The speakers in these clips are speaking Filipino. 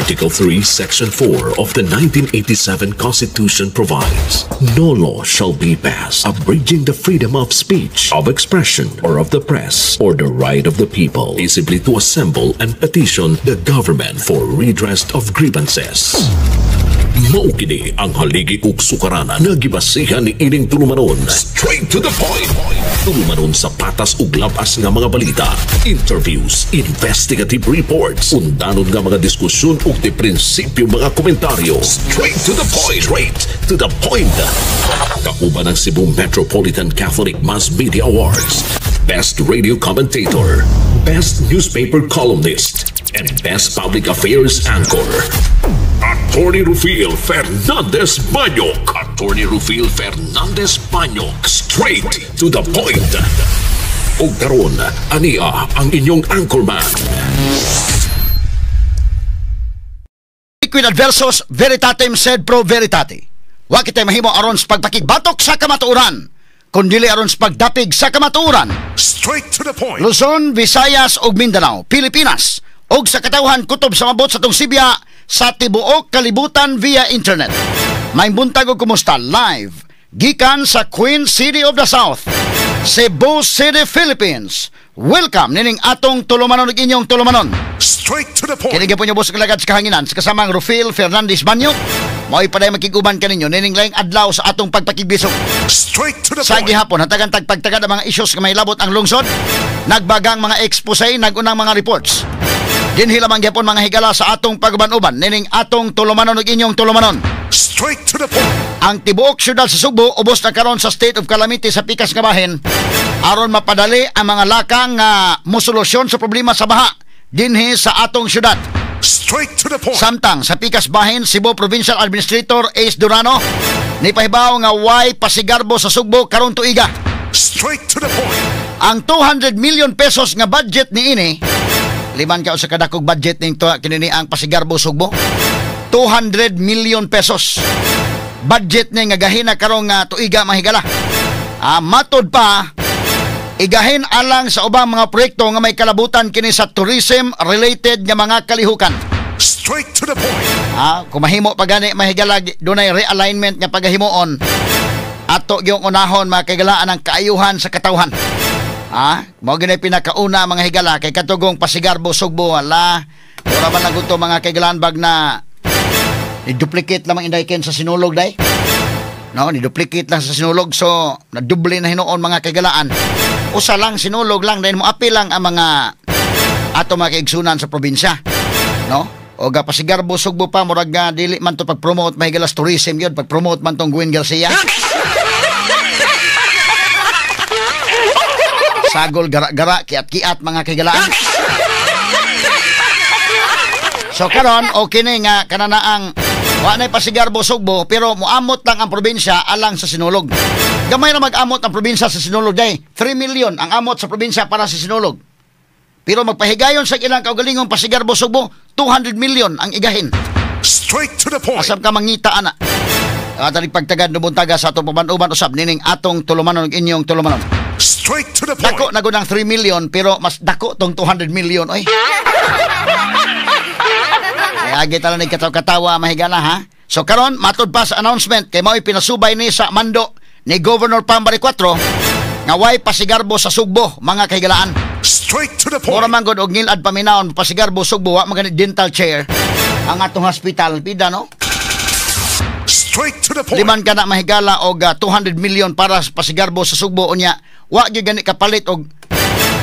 Article 3, Section 4 of the 1987 Constitution provides, no law shall be passed abridging the freedom of speech, of expression, or of the press, or the right of the people peaceably to assemble and petition the government for redress of grievances. Maukini ang haligi ug sukaranan nga gibasihan ni ining tulumanon. Straight to the point. Tulumanon sa patas ug labas nga mga balita, interviews, investigative reports, undanon nga mga diskusyon ug di prinsipyo mga komentaryo. Straight to the point. Straight to the point. Kauban ng Cebu Metropolitan Catholic Mass Media Awards, Best Radio Commentator, Best Newspaper Columnist, and Best Public Affairs Anchor. Attorney Rufil Fernandez Banyok. Attorney Rufil Fernandez Banyok. Straight to the point. O karon, ania ang inyong anchorman. Quid adversus veritatem sed pro veritate. Wa kitay mahimo aron sa pagpakigbatok sa kamatuoran, kundi aron sa pagdapig sa kamatuoran. Straight to the point. Luzon, Visayas ug Mindanao, Pilipinas, ug sa katawhan kutob sa mabot sa tong Sibya sa tibuok kalibutan via internet. May buntag ug kumusta live gikan sa Queen City of the South, Cebu City, Philippines. Welcome nining atong tulumanon ug inyong tulumanon. Straight to the point. Kini gyapon niyo boss kalagad sa kahanginan sa kasamang Rufil Fernandez Banyok. Mao'y paday makiguban kaninyo nining laing adlaw sa atong pagpakigbisok. Straight to the sa point. gihapon hatagan tagpagtagad ang mga issues nga may labot ang lungsod. Nagbagang mga expose, nagunang mga reports. Dinhi lamang gyapon mga higala sa atong pagban-uban nining atong tulumanon ug inyong tulumanon. Straight to the point. Ang tibuok syudad sa Subo ubos na karon sa state of calamity sa pikas nga bahin aron mapadali ang mga lakang nga mosolusyon sa problema sa baha dinhi sa atong syudad. Straight to the point. Samtang sa pikas bahin, Cebu Provincial Administrator Ace Durano ni pahibaw nga way pasigarbo sa Sugbo karon tuiga. Straight to the point. Ang 200 million pesos nga budget ni ini, liman ka sa kadakog budget ning kinini ang pasigarbo Sugbo. 200 million pesos budget ni nga gahina karong tuiga mahigala. Matod pa igahin alang sa ubang mga proyekto nga may kalabutan kini sa tourism related nga mga kalihukan. Straight to the point. Kung mahimo pa gani mahigala dunay realignment nga pagahimuon ato gyung unahon makagalaan ang kaayuhan sa katawhan. Mao gani pinakauna mga higala kay katugong pasigarbo Sugbo wala ora man lang to mga kagalaan bag na i-duplicate lamang indayken sa sinulog day. No, ni-duplicate lang sa sinulog so naduble na hinuon mga kagalaan. Usa lang sinulog lang dahil mo apil lang ang mga ato mga kaigsunan sa probinsya. No? O pasigarbo Sugbo pa murag nga dili man to pag-promote mahigalas tourism yun, pag-promote man tong Gwen Garcia. Sagol gara-gara kiat-kiat mga kagalaan. So karon okay na nga kananaang wa nay pasigarbo Sugbo pero muamot lang ang probinsya alang sa sinulog. Gamay na mag-amot ang probinsya sa sinulog day. 3 million ang amot sa probinsya para sa sinulog. Pero magpahigayon sa ilang kaugalingong pasigarbo Sugbo, 200 million ang igahin. Straight to the point. Asam ka mangita ana. Atali pagtagad no buntaga sa atong paman-uban usab nining atong tulumanon ug inyong tulumanon. Straight to the point. Dako na gunang 3 million pero mas dako tong 200 million oy. Agi tala ni katawa mahigala ha. So karon matud pa sa announcement kay mao'y pinasubay ni sa mando ni Governor Pambari 4 nga way pasigarbo sa Sugbo mga kahigalaan. Straight to the point. Mura man gud og ngilad paminawon pasigarbo Sugbo wa magani dental chair ang atong hospital pida no. Straight to the point. Liman ka na mahigala og 200 million para sa pasigarbo sa Sugbo unya wa gyud gani kapalit og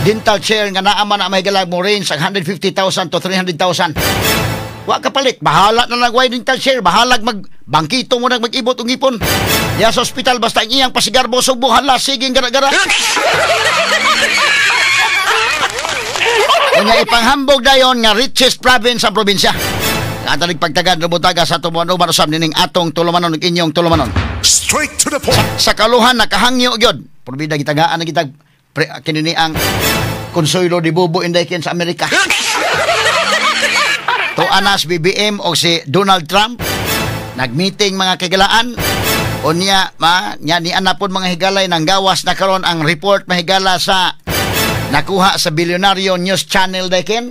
dental chair nga naa man na mahigala mo range ang 150,000 to 300,000. Wa kapalit, bahala na lang way dental share, bahalag magbangkito mo nang mag-ibot og ipon. Ya sa ospital basta ang iyang pasigarbo Sugbo hala sige gara-gara. Unya ipanghambog dayon nga richest province sa probinsya. Atalig pagtagad no butaga sa tumuan-uban usab nining atong tulumanon ug inyong tulumanon. Straight to the point. Sa kaluhan nakahangyo gyud. Porbida gitagaan na kitag kinini ang Consuelo de Bobo indayken sa Amerika. To anas BBM o si Donald Trump nagmeeting mga kagalaan unya nya ni anapon mga higalay nang gawas na karon ang report mahigala sa nakuha sa Billionaire News Channel dayken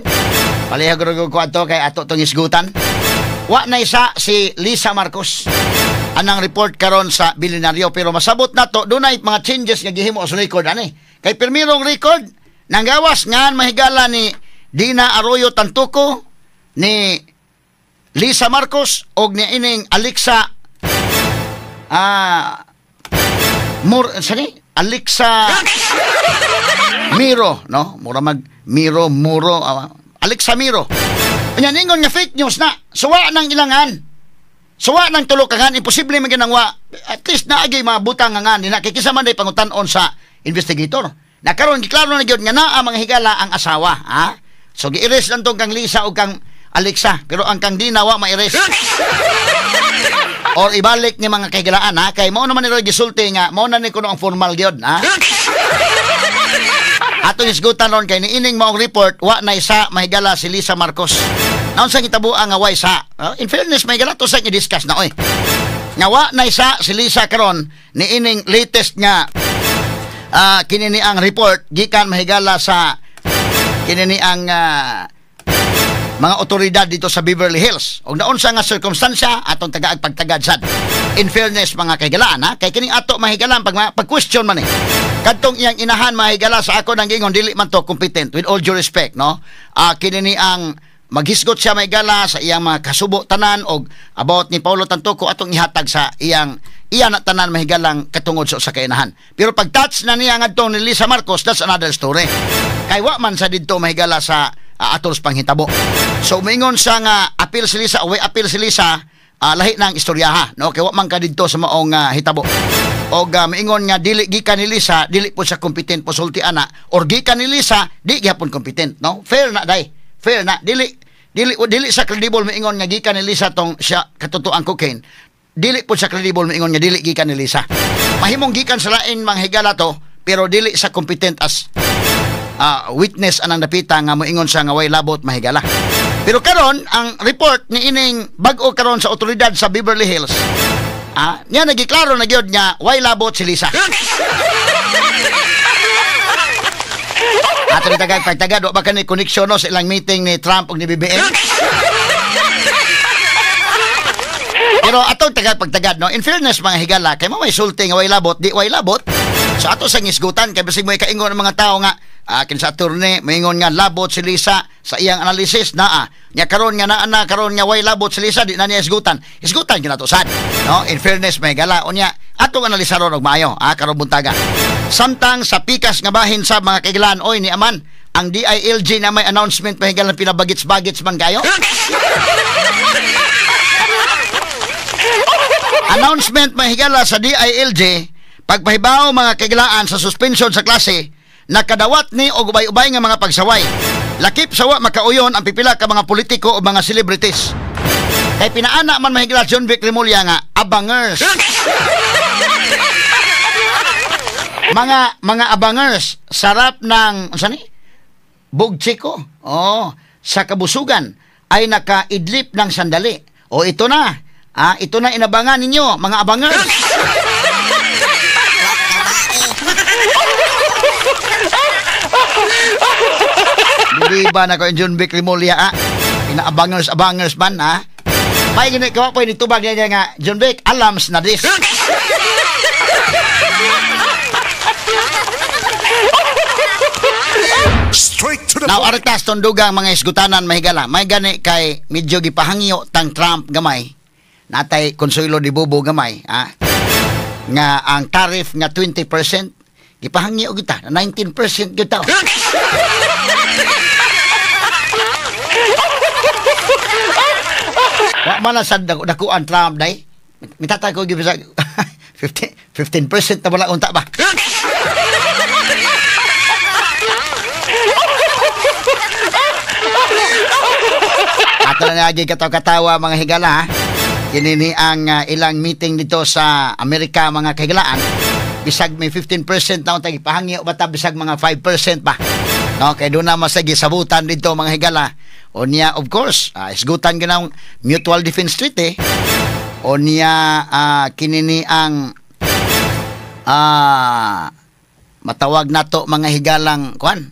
palihag ko ato kay ato tong isgutan Wa na isa si Lisa Marcos. Anang report karon sa bilyonaryo, pero masabot na to dunay mga changes nga gihimo sa record ani. Kay pirmirong record nang gawas nga mahigala ni Dina Arroyo Tantuco, ni Lisa Marcos og ni ining Alexa Alexa Miro, no? Mura mag Miro, Alexa Miro. Nya ningon nga fake news na. Suwa nang ilangan. Suwa nang tulo kangan, imposible man ginangwa. At least naagay mga butang nga ni nakikisa man day pangutan-on sa investigator. Nakaron giklaro na gyud nga naa mga higala ang asawa, ha? So gi-erase lang tong kang Lisa o kang Alexa, pero ang kang Dina wa ma-erase. Or ibalik ni mga kahigalaan, ha? Kay mao naman ni Roy gisulti nga mao na ni kuno ang formal gyud, ha? Atong isgutan ron kay niining maong report wa na isa mahigala si Lisa Marcos. Naon sa gitabuan nga wa isa. In fairness mahigala to sa i-discuss na oy. Nga wa na isa si Lisa karon niining latest nga kinini ang report gikan mahigala sa kinini ang mga otoridad dito sa Beverly Hills. Og naon sa nga circumstansya atong tagaag pagtagad sad. In fairness mga kahigalaan, ha? Kay kining ato mahigalan pag-question man kadtong iyang inahan mahigala sa ako nang gingon dili man to competent with all due respect, no? Kinini ang maghisgot siya mahigala sa iyang mga kasubo tanan og about ni Paulo Tantuco atong ihatag sa iyang na tanan mahigalang katungod sa kainahan. Pero pag touch na niya ngadtong ni Lisa Marcos, that's another story. Kay wa man sa didto mahigala sa atol panghitabo. So mingon sa nga appeal si Lisa, way appeal si Lisa, lahi na ang istoryaha, no? Kay wa man ka didto sa maong hitabo. Og mingon nga dili gikan ni Lisa, dili po siya competent posulti ana, or gikan ni Lisa, di gyapon competent, no? Fair na day. Fair na. Dili sa credible mingon nga gikan ni Lisa tong siya katotoang cocaine. Dili po sa credible mingon nga dili gikan ni Lisa. Mahimong gikan sa lain mga higala to, pero dili sa competent as witness anang napita nga moingon siya nga way labot mahigala. Pero karon ang report ni ining bag-o karon sa otoridad sa Beverly Hills, niya nagiklaro na gyud nga way labot si Lisa. Ato ni pagtagad wa ba kani connection no sa ilang meeting ni Trump ug ni BBM. Pero atong pagtagad no, in fairness mga higala, kay mo may sulti nga way labot, di way labot. So ato sa ngisgutan kay bisig mo ikaingon ng mga tao nga kinsa attorney maingon nga labot si Lisa sa iyang analysis nya karon nga naa karon nga way labot si Lisa, di na niya isgutan kinato sad, no? In fairness may gala unya atong analisaron og maayo karon buntaga. Samtang sa pikas nga bahin sa mga kaigalan, oy ni aman ang DILG na may announcement pahigalan pinabagits-bagits man kayo. Announcement mahigala sa DILG pagpahibaw mga kaigalaan sa suspension sa klase, nakadawat ni og ubay-ubay nga mga pagsaway. Lakip sawa makauyon ang pipila ka mga politiko o mga celebrities. Kay pinaana man mahigala John Vic Remulla nga abangers. mga abangers sarap ng bugchiko. Sa kabusugan ay nakaidlip ng sandali. Ito na. Ito na inabangan ninyo mga abangers. Hindi ba na ko yung John Vic Remulla Pinaabangers man May ginagawa po yung itubag niya nga John Vic, alams na this. Straight to the Now, point. aragtas tondugang mga isgutanan mahigala. May gani kay medyo gipahangyo tang Trump gamay. Natay Consuelo de Bobo gamay. Nga ang tariff nga 20%, gipahangyo kita, 19% kita. Wa man sa dakuan Trump day. Mitatay ko gibisa 15% na wala unta ba? Ato na lagi katawa mga higala Kinini ang ilang meeting dito sa Amerika mga kahigalaan. Bisag may 15% na unta gipahangyo bata bisag mga 5% pa. No, kay doon na masagi sabutan dito mga higala. O niya, of course, isgutan ganang Mutual Defense Treaty. O niya, kinini ang matawag na to mga higalang, kuan.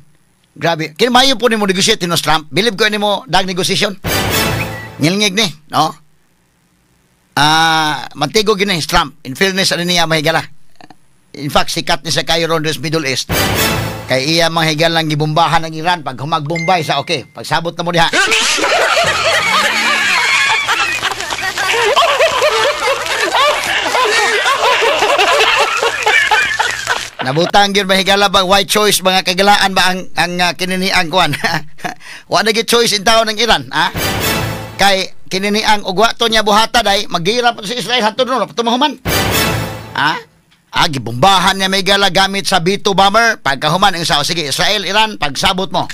Grabe. Kinamayo po ni mo negotiate ni Trump. Believe ko ni mo dag negosasyon. Ngilngig ni, no? mantigo gini Trump. In fairness, ano niya mahigala. In fact, sikat ni sa kayo ron sa Middle East. Kay iya mahigal lang gibombahan ng Iran. Pag humagbombay sa okay, pagsabot na mo diha. Nabutang yun mahigala bang white choice mga kagalaan ba ang kininiang kuan? Wa na gid choice in tao ng Iran, ha? Kay kininiang ugwato niya buhata day maghirap sa Israel hantud no patumahuman. Ha? Gibombahan niya mahigala gamit sa B2 bomber pagkahuman ang sao sige Israel Iran pagsabot mo.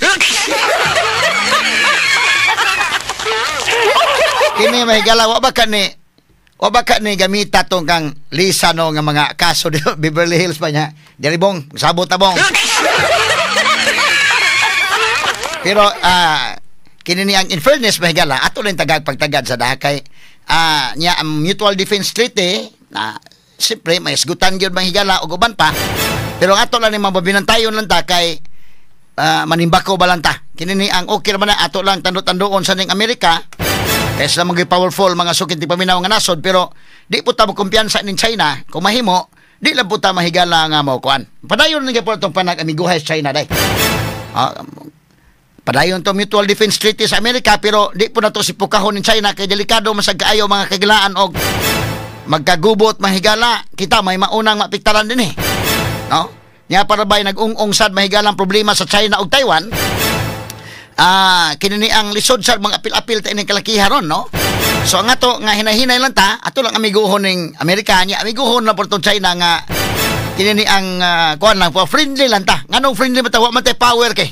Kini mahigala wa ba ni gamita tong kang Lisa no nga mga kaso di Beverly Hills pa niya. Diri bong, sabot ta bong. Pero kini ni ang in fairness mahigala ato lang tagag pagtagad sa dakay niya ang Mutual Defense Treaty na siyempre may isgutan gyud mahigala og uban pa. Pero ato lang ni mababinantayon lang ta kay manimbako ba lang ta. Kini ni ang okay man na ato lang tando-tandoon sa ning Amerika. Kaysa mga powerful mga sukit di paminaw nga nasod pero di po ta mo kumpiyansa ning China kung mahimo di lang po ta mahigala nga mo kuan. Padayon nga po itong panag-amiguhay sa China day. Padayon to Mutual Defense Treaty sa Amerika pero di po na to sipukahon ng China kay delikado masag kaayo mga kagilaan og magkagubot mahigala kita may maunang mapiktaran din no nya para bay nag-ung-ung sad mahigalang problema sa China ug Taiwan. Kinini ang lisod sa mga apil-apil ta ining kalakihan ron, no? So ang ato nga hinahinay lang ta, ato lang amiguhon ning Amerika niya, amiguhon na porto China nga kinini ang kuan lang po friendly lang ta. Nganong friendly ba ta wa man tay power kay?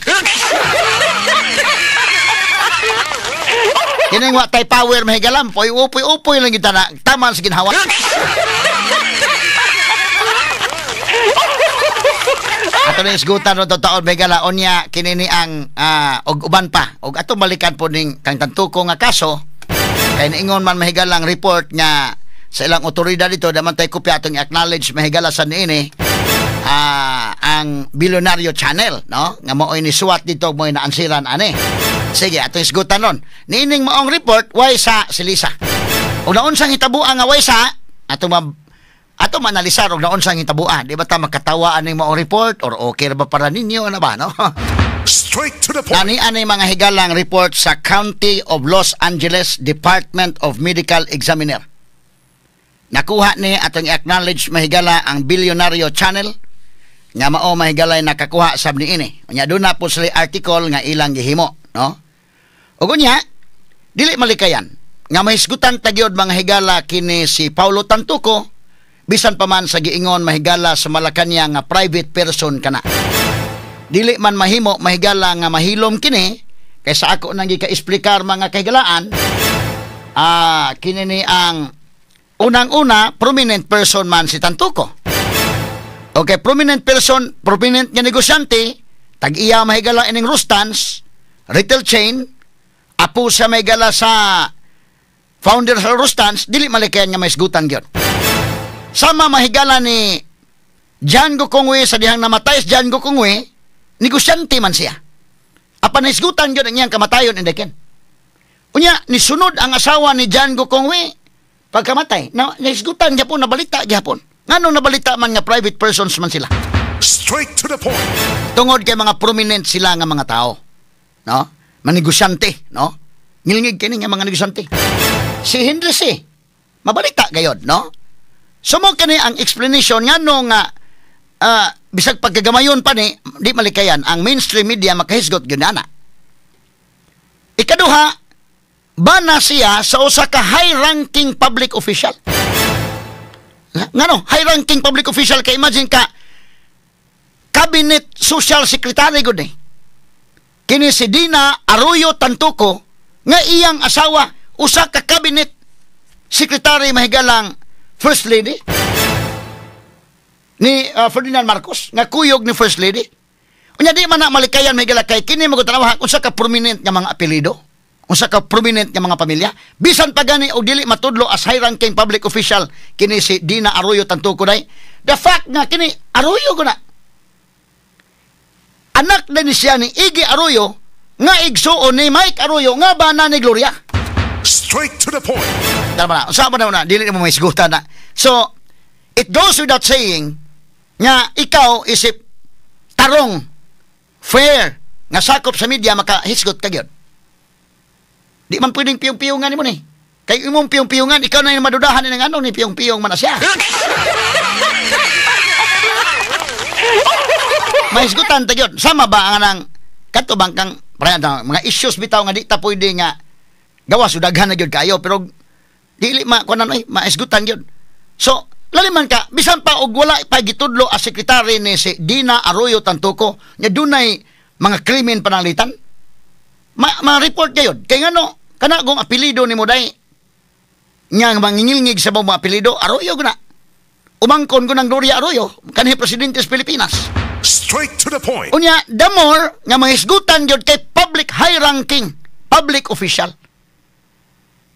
Kining wa tay power mahigalam, upoy lang kita na taman sa ginhawa. Ato na isgutan no taon megala onya kinini ang og uban pa og ato balikan po ning kang tantuko nga kaso kay niingon man mahigalang report nga sa ilang otoridad dito daman tay kopya atong acknowledge mahigala sa niini ang Billionario Channel no nga maoy ni suwat dito mo inaansiran ani. Sige ato isgutan ron niining maong report way sa silisa og naon sang hitabuan nga way sa ato manalisar og naon sang hitabua di ba ta makatawaan ning maong report or okay ra ba para ninyo ano ba no Straight to the point. ani mga higalang report sa County of Los Angeles Department of Medical Examiner nakuha ni atong acknowledge mahigala ang Billionario Channel nga mao mahigala nakakuha sab niini unya do na po sila article nga ilang gihimo no ug unya dili malikayan nga mahisgutan tagyod mga higala kini si Paulo Tantuco bisan pa man sa giingon mahigala sa Malacañang nga private person kana. Dili man mahimo mahigala nga mahilom kini kaysa ako nang gika-explicar mga kahigalaan kini ni ang unang-una prominent person man si Tantuco. Okay, prominent person, prominent nga negosyante, tag-iya mahigala ining Rustans, retail chain, apo sa mahigala sa founder sa Rustans, dili malikayan nga maisgutan gyud. Sama mahigala ni John Gokongwei sa dihang namatay si John Gokongwei, negosyante man siya. Apan naisgutan yun ang iyang kamatayon indeken. Unya, nisunod ang asawa ni John Gokongwei pagkamatay. Naisgutan gyapon, nabalita gyapon. Nganong nabalita man nga private persons man sila. Straight to the point. Tungod kay mga prominent sila nga mga tao. No? Manegosyante, no? Ngilngig kini nga mga negosyante. Si Henry C. Mabalita gayod, no? Sumo kani ang explanation nganong bisag pagkagamayon pa ni di malikayan ang mainstream media makahisgot gyud ana. Ikaduha, bana siya sa usa ka high-ranking public official. Ngano, high-ranking public official kay imagine ka cabinet social secretary gud ni. Kini si Dina Arroyo Tantuco nga iyang asawa usa ka cabinet secretary mahigalang First Lady ni Ferdinand Marcos nga kuyog ni First Lady. Unya di man na malikayan may galakay kini magutanawa unsa ka prominent nga mga apelyido, unsa ka prominent nga mga pamilya, bisan pa gani og dili matudlo as high ranking public official kini si Dina Arroyo Tantuco day. The fact nga kini Arroyo guna anak din siya ni Iggy Arroyo nga igsuon ni Mike Arroyo nga bana ni Gloria. Straight to the point. Tama na. Usapan na dili mo may isgutan na. So, it goes without saying nga ikaw isip tarong fair nga sakop sa media makahisgot ka gyud. Di man pwedeng piyong-piyongan nimo ni. Kay imong piyong-piyongan ikaw na yung madudahan ni ng ano ni piyong-piyong man na siya. Mahisgutan ta gyud. Sama ba ang nang katubang kang mga issues bitaw nga di ta pwede nga gawas daghan na gyud kayo pero dili kunan ay mahisgutan gyud. So laliman ka, bisan pa og wala pa gitudlo as sekretary ni si Dina Arroyo Tantuco, nya dunay mga krimen pananglitan. Ma-report gayud. Kay ngano, kana gong apelyido nimo day. Nya mangingilngig sa mga apelyido, Arroyo guna. Umangkon ko ng Gloria Arroyo, kanhi presidente sa Pilipinas. Straight to the point. Unya, the more nga mahisgutan gyud kay public high ranking, public official.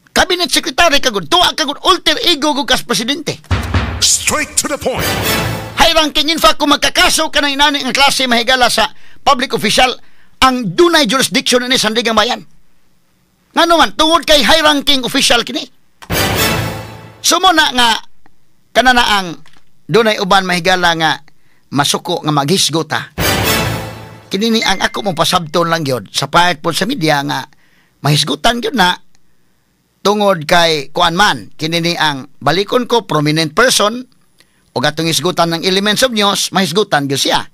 Cabinet secretary kagud, tuwa kagud alter ego gud kas presidente. Straight to the point. High ranking, in fact, kung magkakaso ka na inani ng klase mahigala sa public official, ang dunay jurisdiction ni Sandigang Bayan. Nga naman, tungod kay high ranking official kini. Sumuna nga, kanana ang dunay uban mahigala nga masuko nga maghisgota. Kini ni ang ako mong pasabton lang yun sa part po sa media nga mahisgutan yun na tungod kay kuan man, kini ni ang balikon ko prominent person o gatong isgutan ng elements of news, mahisgutan gyud siya.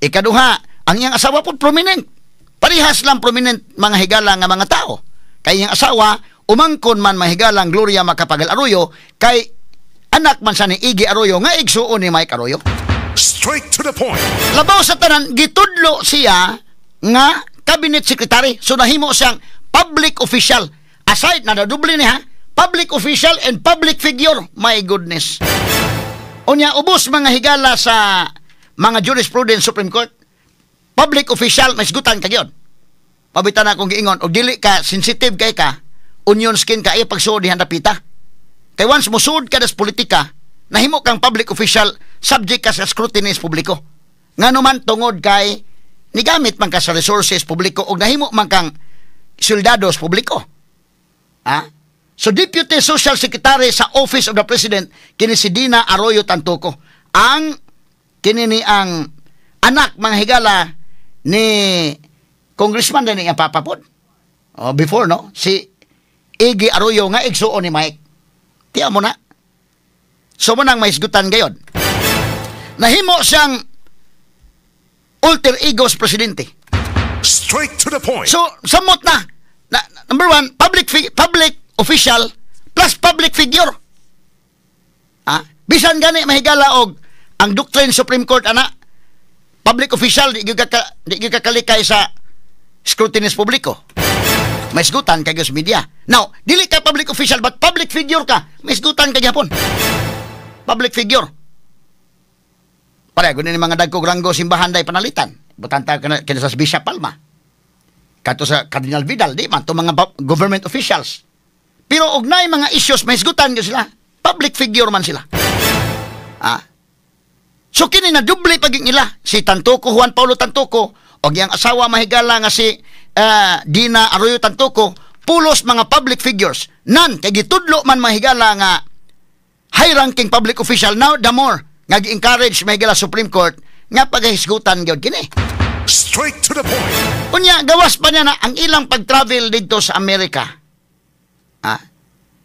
Ikaduha, ang iyang asawa po prominent. Parihas lang prominent mga higala nga mga tao. Kay iyang asawa, umangkon man mahigalang Gloria Macapagal Arroyo, kay anak man sa ni Iggy Arroyo nga igsuon ni Mike Arroyo. Straight to the point. Labaw sa tanan, gitudlo siya nga cabinet secretary. So nahimo siyang public official. Aside na naduble niya, public official and public figure. My goodness. Unya, ubos mga higala sa mga jurisprudence Supreme Court. Public official, masgutan ka yun. Pabitan na akong giingon, o dili ka, sensitive kay ka, onion skin ka, pagsuod dihan napita. Kay once musuod ka das politika, nahimo kang public official, subject ka sa scrutiny sa publiko. Nga naman tungod kay, nigamit man ka sa resources publiko, o nahimo man kang soldado sa publiko. Ha? So, Deputy Social Secretary sa Office of the President, kini si Dina Arroyo Tantuco. Ang, kini ni ang anak, mga higala, ni Congressman din ang papapod. Before, no? Si Iggy Arroyo nga igsuon ni Mike. Tiya mo na. So, mo nang mahisgutan gayon. Nahimo siyang alter ego sa presidente. Straight to the point. So, samot na. Number one, public official plus public figure. Bisan gani mahigala og ang doctrine Supreme Court ana public official di gyud kakalikay sa scrutiny publiko. May isgutan kay sa media. Now, dili ka public official but public figure ka. May isgutan kay gyapon. Public figure. Pareho ni mga dagkog ranggo simbahan day panalitan. Butanta kana sa Bishop Palma. Kato sa Cardinal Vidal, di man to mga government officials. Pero og nay mga issues may isgutan gyud sila. Public figure man sila. So kini na duble paging nila si Tantuco, Juan Paulo Tantuco og yang asawa mahigala nga si Dina Arroyo Tantuco, pulos mga public figures. Nan kay gitudlo man mahigala nga high ranking public official. Now the more nga gi-encourage mahigala Supreme Court nga pagahisgutan gyud kini. Straight to the point. Unya gawas pa niya na ang ilang pag-travel dito sa Amerika.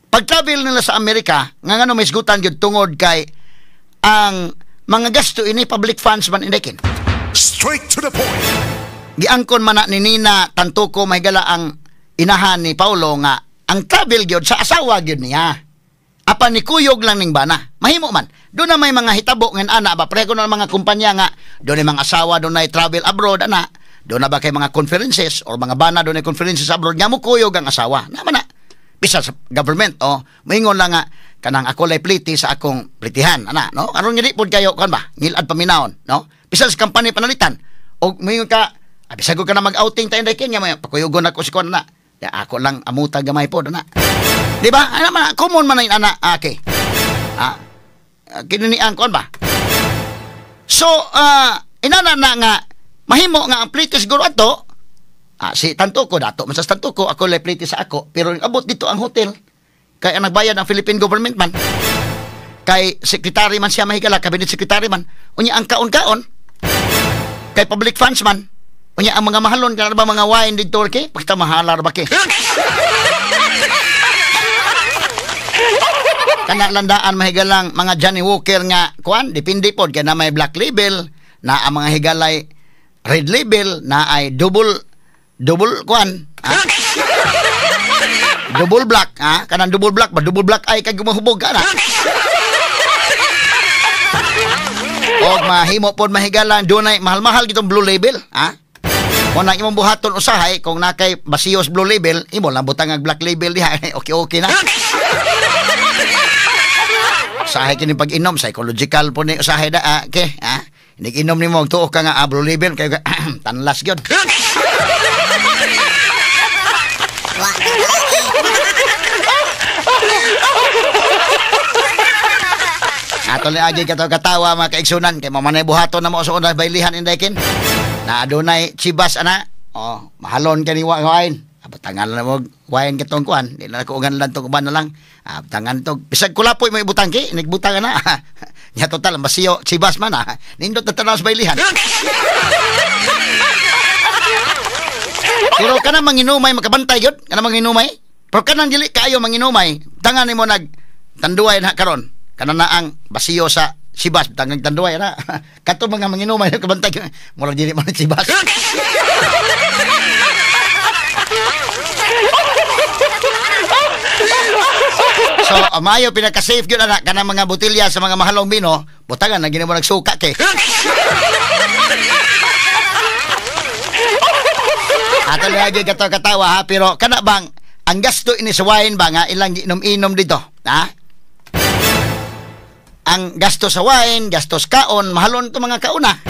Pag-travel nila sa Amerika nga ngano may isgutan gyud tungod kay ang mga gasto ini public funds man indikin. Straight to the point. Giangkon man na ni Nina Tantuco mahigala ang inahan ni Paulo nga ang travel gyud sa asawa gyud niya. Apan ni kuyog lang ning bana. Mahimo man. Doon na may mga hitabo ngan ana ba prego na mga kumpanya nga doon ay mga asawa doon ay travel abroad ana. Doon na ba kay mga conferences or mga bana doon ay conferences abroad nga mo kuyog ang asawa. Naman na. Bisa sa government moingon lang nga kanang ako lay pliti sa akong plitihan ana no aron nga di pod kayo kan ba ngilad paminaon no bisa sa company panalitan og moingon ka bisag ko na mag-outing tayo dakin nga may pakuyugon ako si kon na ako lang amuta gamay pod ana di ba ana man common man ana okay kinini ang kon ba so inana na nga mahimo nga ang pliti siguro ato Si Tantuco, dato man sa Tantuco, ako liability sa ako, pero abot dito ang hotel. Kaya ang nagbayad ang Philippine government man. Kay secretary man siya mahigala, cabinet secretary man. Unya ang kaon-kaon. Kay public funds man. Unya ang mga mahalon, kaya ba mga wine dito, okay? Pagka mahalar ba, okay? Kana landaan mahigalang mga Johnny Walker nga kuan depende pod kay na may black label na ang mga higalay red label na ay double kuan double black kanang double black ba double black ay kay gumahubog kana og mahimo pod mahigalang dunay mahal-mahal gitong blue label kung na imong buhaton usahay kung nakay basiyos blue label imo lang butang ang black label diha okay na. Usahay kini pag-inom, psychological po ni usahay da, okay, Inig-inom ni mo, tuok ka nga, blue label, kayo tanlas yun. Ato li agi katawa mga kaigsunan, kay mamanay buhaton na mo sa unang baylihan inday na adunay chibas, mahalon ka ni wine. Tangan na mo wine katong kuan, di na ko ugan lang to kuban na lang. Tangan to bisag kulapoy mo ibutang ki, nigbutang na. Nya total basiyo chibas man nindot na tanaw sa baylihan. Pero kana manginumay makabantay gyud, kana manginumay. Pero kanang dili kaayo manginumay, tangan nimo nag tanduay na karon. Kana na ang basiyo sa chibas, tangang tanduay na. Kato mga manginumay kabantay, murag dili man chibas. So, amayo pinaka-safe yun anak kanang mga botilya sa mga mahalong bino, butangan na gina mo nagsuka kay. Ato lagi katawa pero kana bang ang gasto ini sa wine ba nga ilang inom-inom dito, Ang gasto sa wine, gastos kaon, mahalon to mga kauna.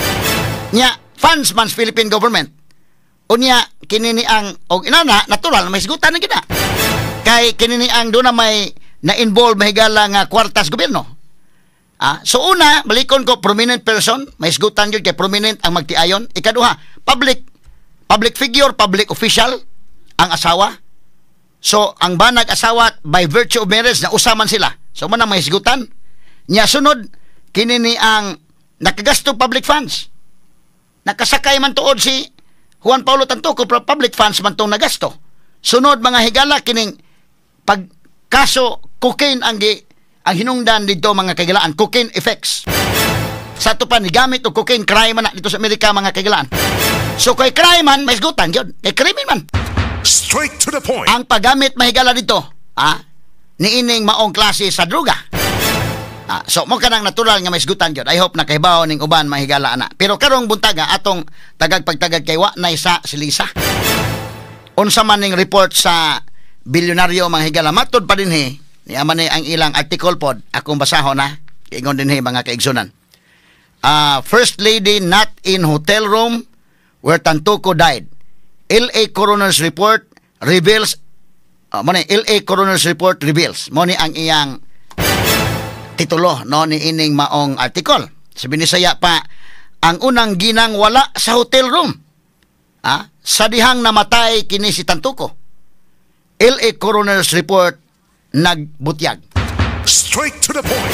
Nya funds man sa Philippine government. Unya kinini ang og inana natural may sigutan na kita. Kay kinini ang do na may na-involve mahigala nga kwartas gobyerno. So una, balikon ko prominent person, may sigutan yun kay prominent ang magtiayon. Ikaduha, public figure, public official ang asawa. So ang banag asawa by virtue of marriage na usaman sila. So man may sigutan. Nya sunod kinini ang nakagasto public funds. Nakasakay man tuod si Juan Paulo Tantuco pero public funds man tong nagasto. Sunod mga higala kining pagkaso cocaine ang hinungdan dito mga kaigalaan, cocaine effects. Sa to pa ni gamit og cocaine crime man dito sa Amerika mga kaigalaan. So kay crime man may sigutan gyud. Kay krimen man. Straight to the point. Ang paggamit mahigala dito, niining maong klase sa droga. So mo kanang natural nga may sigutan gyud. I hope na kahibaw ning uban mahigala ana. Pero karong buntaga atong tagag pagtagad kay wa nay sa silisa. Unsa man ning report sa bilyonaryo mga higala matod pa dinhi ni aman ang ilang article pod akong basahon ingon dinhi mga kaigsunan. First lady not in hotel room where Tantuco died. LA coroner's report reveals LA coroner's report reveals mo ni ang iyang titulo no ni ining maong article. Sa binisaya pa ang unang ginang wala sa hotel room. Sa dihang namatay kini si Tantuco. LA coroner's report nagbutyag. Straight to the point.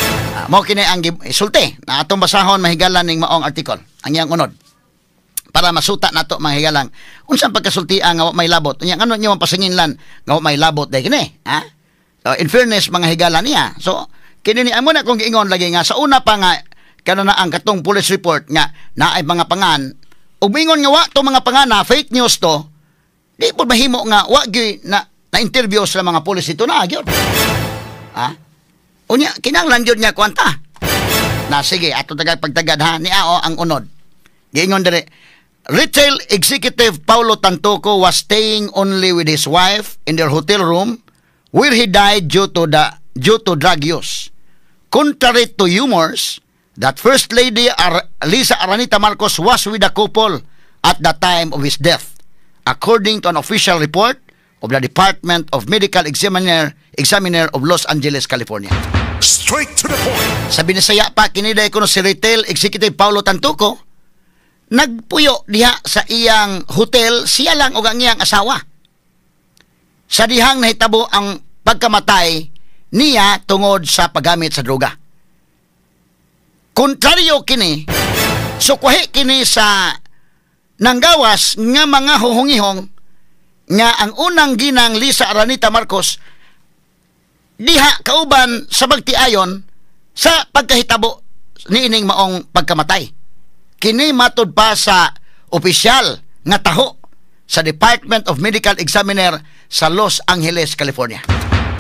Mao kini ang isulti na atong basahon mahigalan ning maong article. Ang iyang unod. Para masuta nato mahigalang unsang pagkasultian nga may labot. Unya ano niyo pasinginlan nga may labot day kini, So in fairness mga higala niya. So kini ni amo na kung giingon lagi nga sa una pa nga kana na ang katong police report nga naay mga pangan ug mingon nga wa to mga pangan na fake news to. Di po mahimo nga wa gyud na interview sa mga pulis ito na gyud. Unya kinahanglan gyud niya kwanta. Na sige ato tagad pagtagad ni ang unod. Giingon dire retail executive Paulo Tantuco was staying only with his wife in their hotel room where he died due to drug use. Contrary to rumors that First Lady Lisa Aranita Marcos was with the couple at the time of his death, according to an official report of the Department of Medical Examiner of Los Angeles, California. Straight to the point. Sa binisaya pa kiniday kuno si retail executive Paulo Tantuco nagpuyo diha sa iyang hotel, siya lang ug ang iyang asawa. Sa dihang nahitabo ang pagkamatay niya tungod sa paggamit sa droga. Kontraryo kini, sukwahi kini sa nanggawas nga mga huhungihong nga ang unang ginang Lisa Aranita Marcos diha kauban sa bagtiayon sa pagkahitabo niining maong pagkamatay. Kini matud pa sa opisyal nga taho sa Department of Medical Examiner sa Los Angeles, California.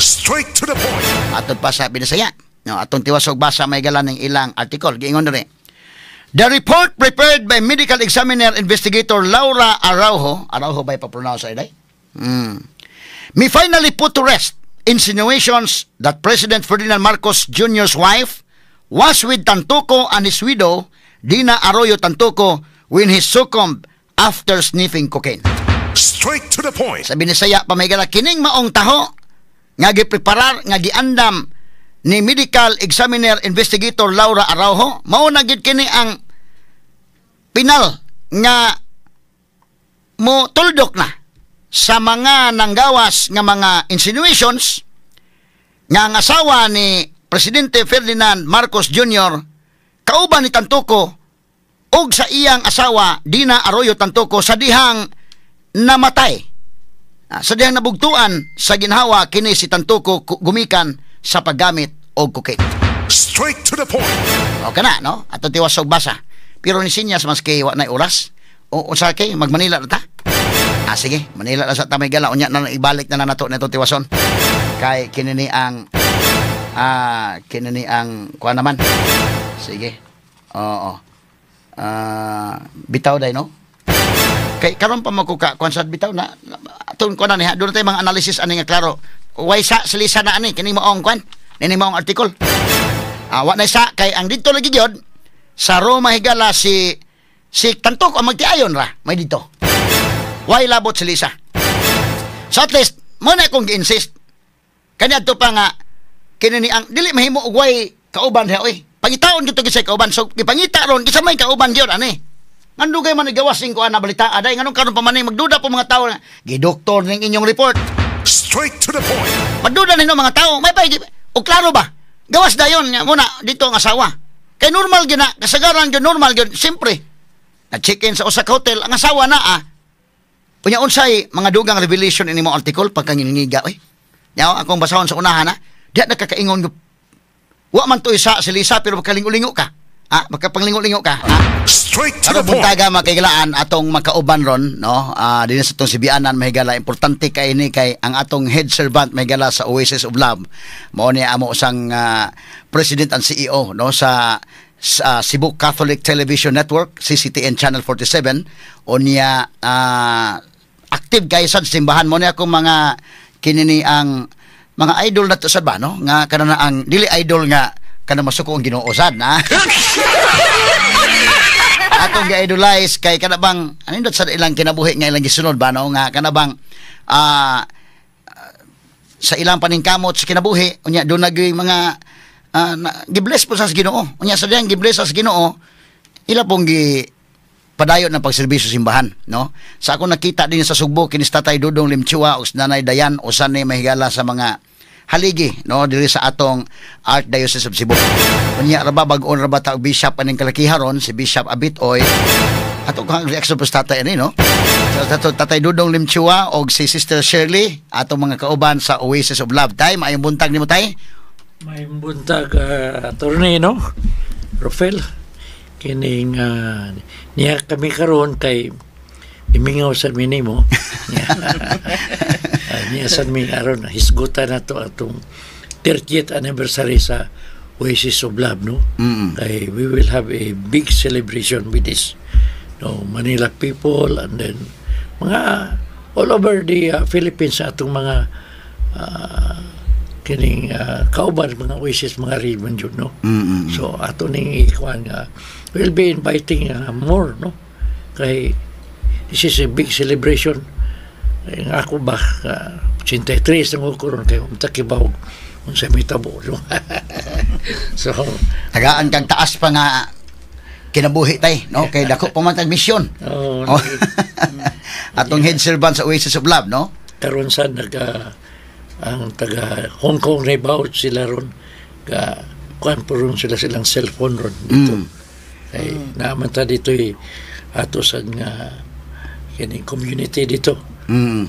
Straight to the point. Matud pa sa Binisaya. No, atong tiwasog basa may galan ng ilang article. Giingon diri. The report prepared by Medical Examiner Investigator Laura Araujo by pa-pronounce ay day? May finally put to rest insinuations that President Ferdinand Marcos Jr.'s wife was with Tantoco and his widow, Dina Arroyo Tantoco, when he succumbed after sniffing cocaine. Straight to the point. Sa Binisaya, pamigala kining maong taho nga gipreparar nga giandam ni Medical Examiner Investigator Laura Araujo, mao na gid kini ang pinal nga mo tuldok na sa mga nanggawas nga mga insinuations nga ang asawa ni Presidente Ferdinand Marcos Jr. kauban ni Tantoco ug sa iyang asawa Dina Arroyo Tantoco sa dihang namatay. Sa dihang nabugtuan sa ginhawa kini si Tantoco gumikan sa paggamit og cocaine. Straight to the point. O kana, no? Ato tiwasog basa. Pero ni Sinyas maski wa nay oras. O usa kay mag-Manila na ta. Sige, Manila na sa tamay gala unya na ibalik na nato nito tiwason. Kay kinini ang kuha naman. Sige. Oo. Bitaw day, no? Kay karon pa makuka konsad bitaw na atong kuha na niha. Doon tayo mga analysis ani nga klaro. Way sa silisa na ani kini maong kwan. Nini maong article. Wa na sa kay ang dito lagi gyud sa Roma higala si Tantoco ang magtiayon ra may dito. Why labot si Lisa? So at least mo na akong gi-insist. Kanya to pa nga kinini ang dili mahimo og way kauban diha oy. Pangitaon gyud to gisay kauban. So gipangita ron kisa may kauban gyud ani. Ngandugay man igawas ning kuan na balita aday nganong karon pa man magduda po mga tawo na gidoktor ning inyong report. Straight to the point. Magduda nino mga tawo may pa o klaro ba? Gawas dayon nga muna dito ang asawa. Kay normal gyud na kasagaran gyud normal gyud siyempre. Na-check-in sa usa ka hotel ang asawa na Punya unsay mga dugang revelation ini mo article pagkanginiga oy. Yaw akong basahon sa unahan diha nakakaingon wa man to isa si Lisa pero makalingo-lingo ka. Makapanglingo-lingo ka. Straight to the point. Buntaga makaigalaan atong makauban ron no. Dinhi sa tong Sibianan mahigala importante kay ini kay ang atong head servant mahigala sa Oasis of Love. Mao ni amo usang president and CEO no sa Cebu Catholic Television Network, CCTN Channel 47 o niya active kay sa simbahan mo niya kung mga kinini ang mga idol nato sa ba no nga kana ang dili idol nga kana masuko ang Ginoo sad na atong ga-idolize kay kana bang anindot sa ilang kinabuhi nga ilang gisunod ba no nga kana bang sa ilang paningkamot sa kinabuhi unya do nagay mga gibless po sa Ginoo unya sa diyang gibless sa Ginoo ila pong padayon ng pagserbisyo simbahan no sa ako nakita din sa Sugbo kinis Tatay Dudong Limchua us Nanay Dayan usan ni mahigala sa mga haligi no diri sa atong Archdiocese of Cebu unya ra ba bag-on ra ba ta bishop aning kalakiharon si Bishop Abitoy ato kang reaction po sa tatay ani no so Tatay Dudong Limchua og si Sister Shirley atong mga kauban sa Oasis of Love tay maayong buntag nimo tay may buntag attorney no Rafael kining niya kami karon kay imingaw sa minimo niya sa mi aron hisgutan na to atong 30th anniversary sa Oasis of Love no kay we will have a big celebration with this no Manila people and then mga all over the Philippines atong mga kining kauban mga Oasis mga ribbon jud no so ato ning ikuan nga we'll be inviting more no kay this is a big celebration ang ako ba 83 nang ukuron kay umtakibaw unsa may tabo no so tagaan kang taas pa nga kinabuhi tay, no? Kay dako pa man tag mission. Oh, Oh. Atong head servant sa Oasis of Love, no? karon sa ang taga Hong Kong rebound sila ron ka kuan po ron silang cellphone ron dito. Kay naaman ta dito ato sa nga kining community dito.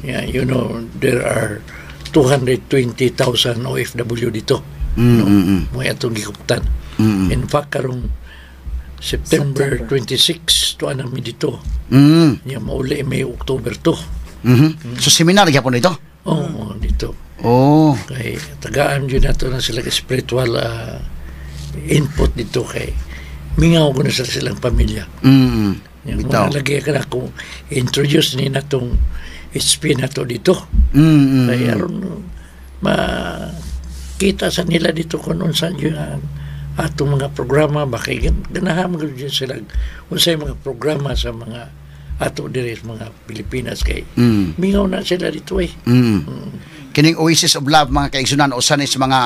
Yeah, you know, there are 220,000 OFW dito. Mo atong gikuptan. In fact karong September 26 to anami dito. Yeah, mauli may October 2. So seminar gyapon dito. Oh, dito. Oh. Kay tagaan yun nato na sila spiritual input dito kay mingaw ko na sa silang pamilya. Yung Bitaw. mga lagi ka na kung introduce ni natong HP na to dito. Kaya aron makita sa nila dito kung unsan yun atong mga programa bakay ganahan mo yun sila unsay mga programa sa mga ato diri sa mga Pilipinas kay mingaw na sila dito Kining Oasis of Love mga kaigsunan usa ni sa mga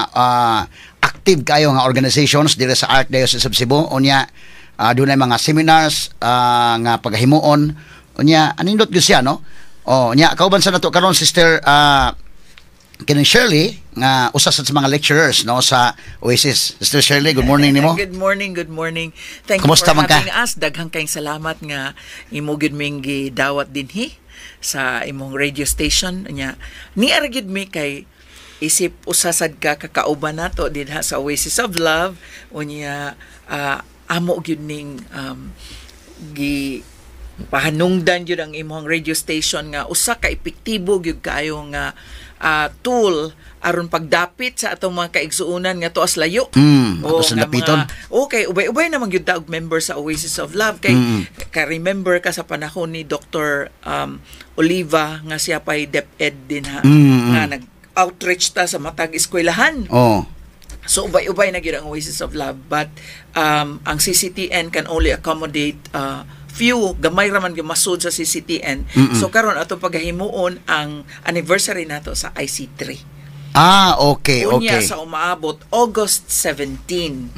active kayo nga organizations diri sa Archdiocese of Cebu unya dunay mga seminars nga pagahimuon unya anindot gyud siya no. Oh nya kauban sa nato karon Sister kining Shirley nga usa sa mga lecturers no sa Oasis. Sister Shirley, good morning nimo. Good morning. Thank Kumusta you for man ka? having us. Daghang kayong salamat nga imo gid ming gidawat dinhi sa imong radio station nya. Ni ara gid mi kay isip usasad ka kakauban nato dinha sa Oasis of Love unya amo gyud ning gi pahanungdan gyud ang imong radio station nga usa ka epektibo gyud kayo nga tool aron pagdapit sa atong mga kaigsuunan nga tuas layo. Ato sa dapiton. Okay, ubay-ubay naman gyud ta og member sa Oasis of Love kay ka-remember ka sa panahon ni Dr. Oliva nga siya pay DepEd din ha nga nag-outreach ta sa matag eskwelahan. Oh. So ubay-ubay na gyud ang Oasis of Love but ang CCTN can only accommodate few gamay raman gyud masud sa CCTN. So karon atong paghimuon ang anniversary nato sa IC3. Okay. Unya sa umaabot August 17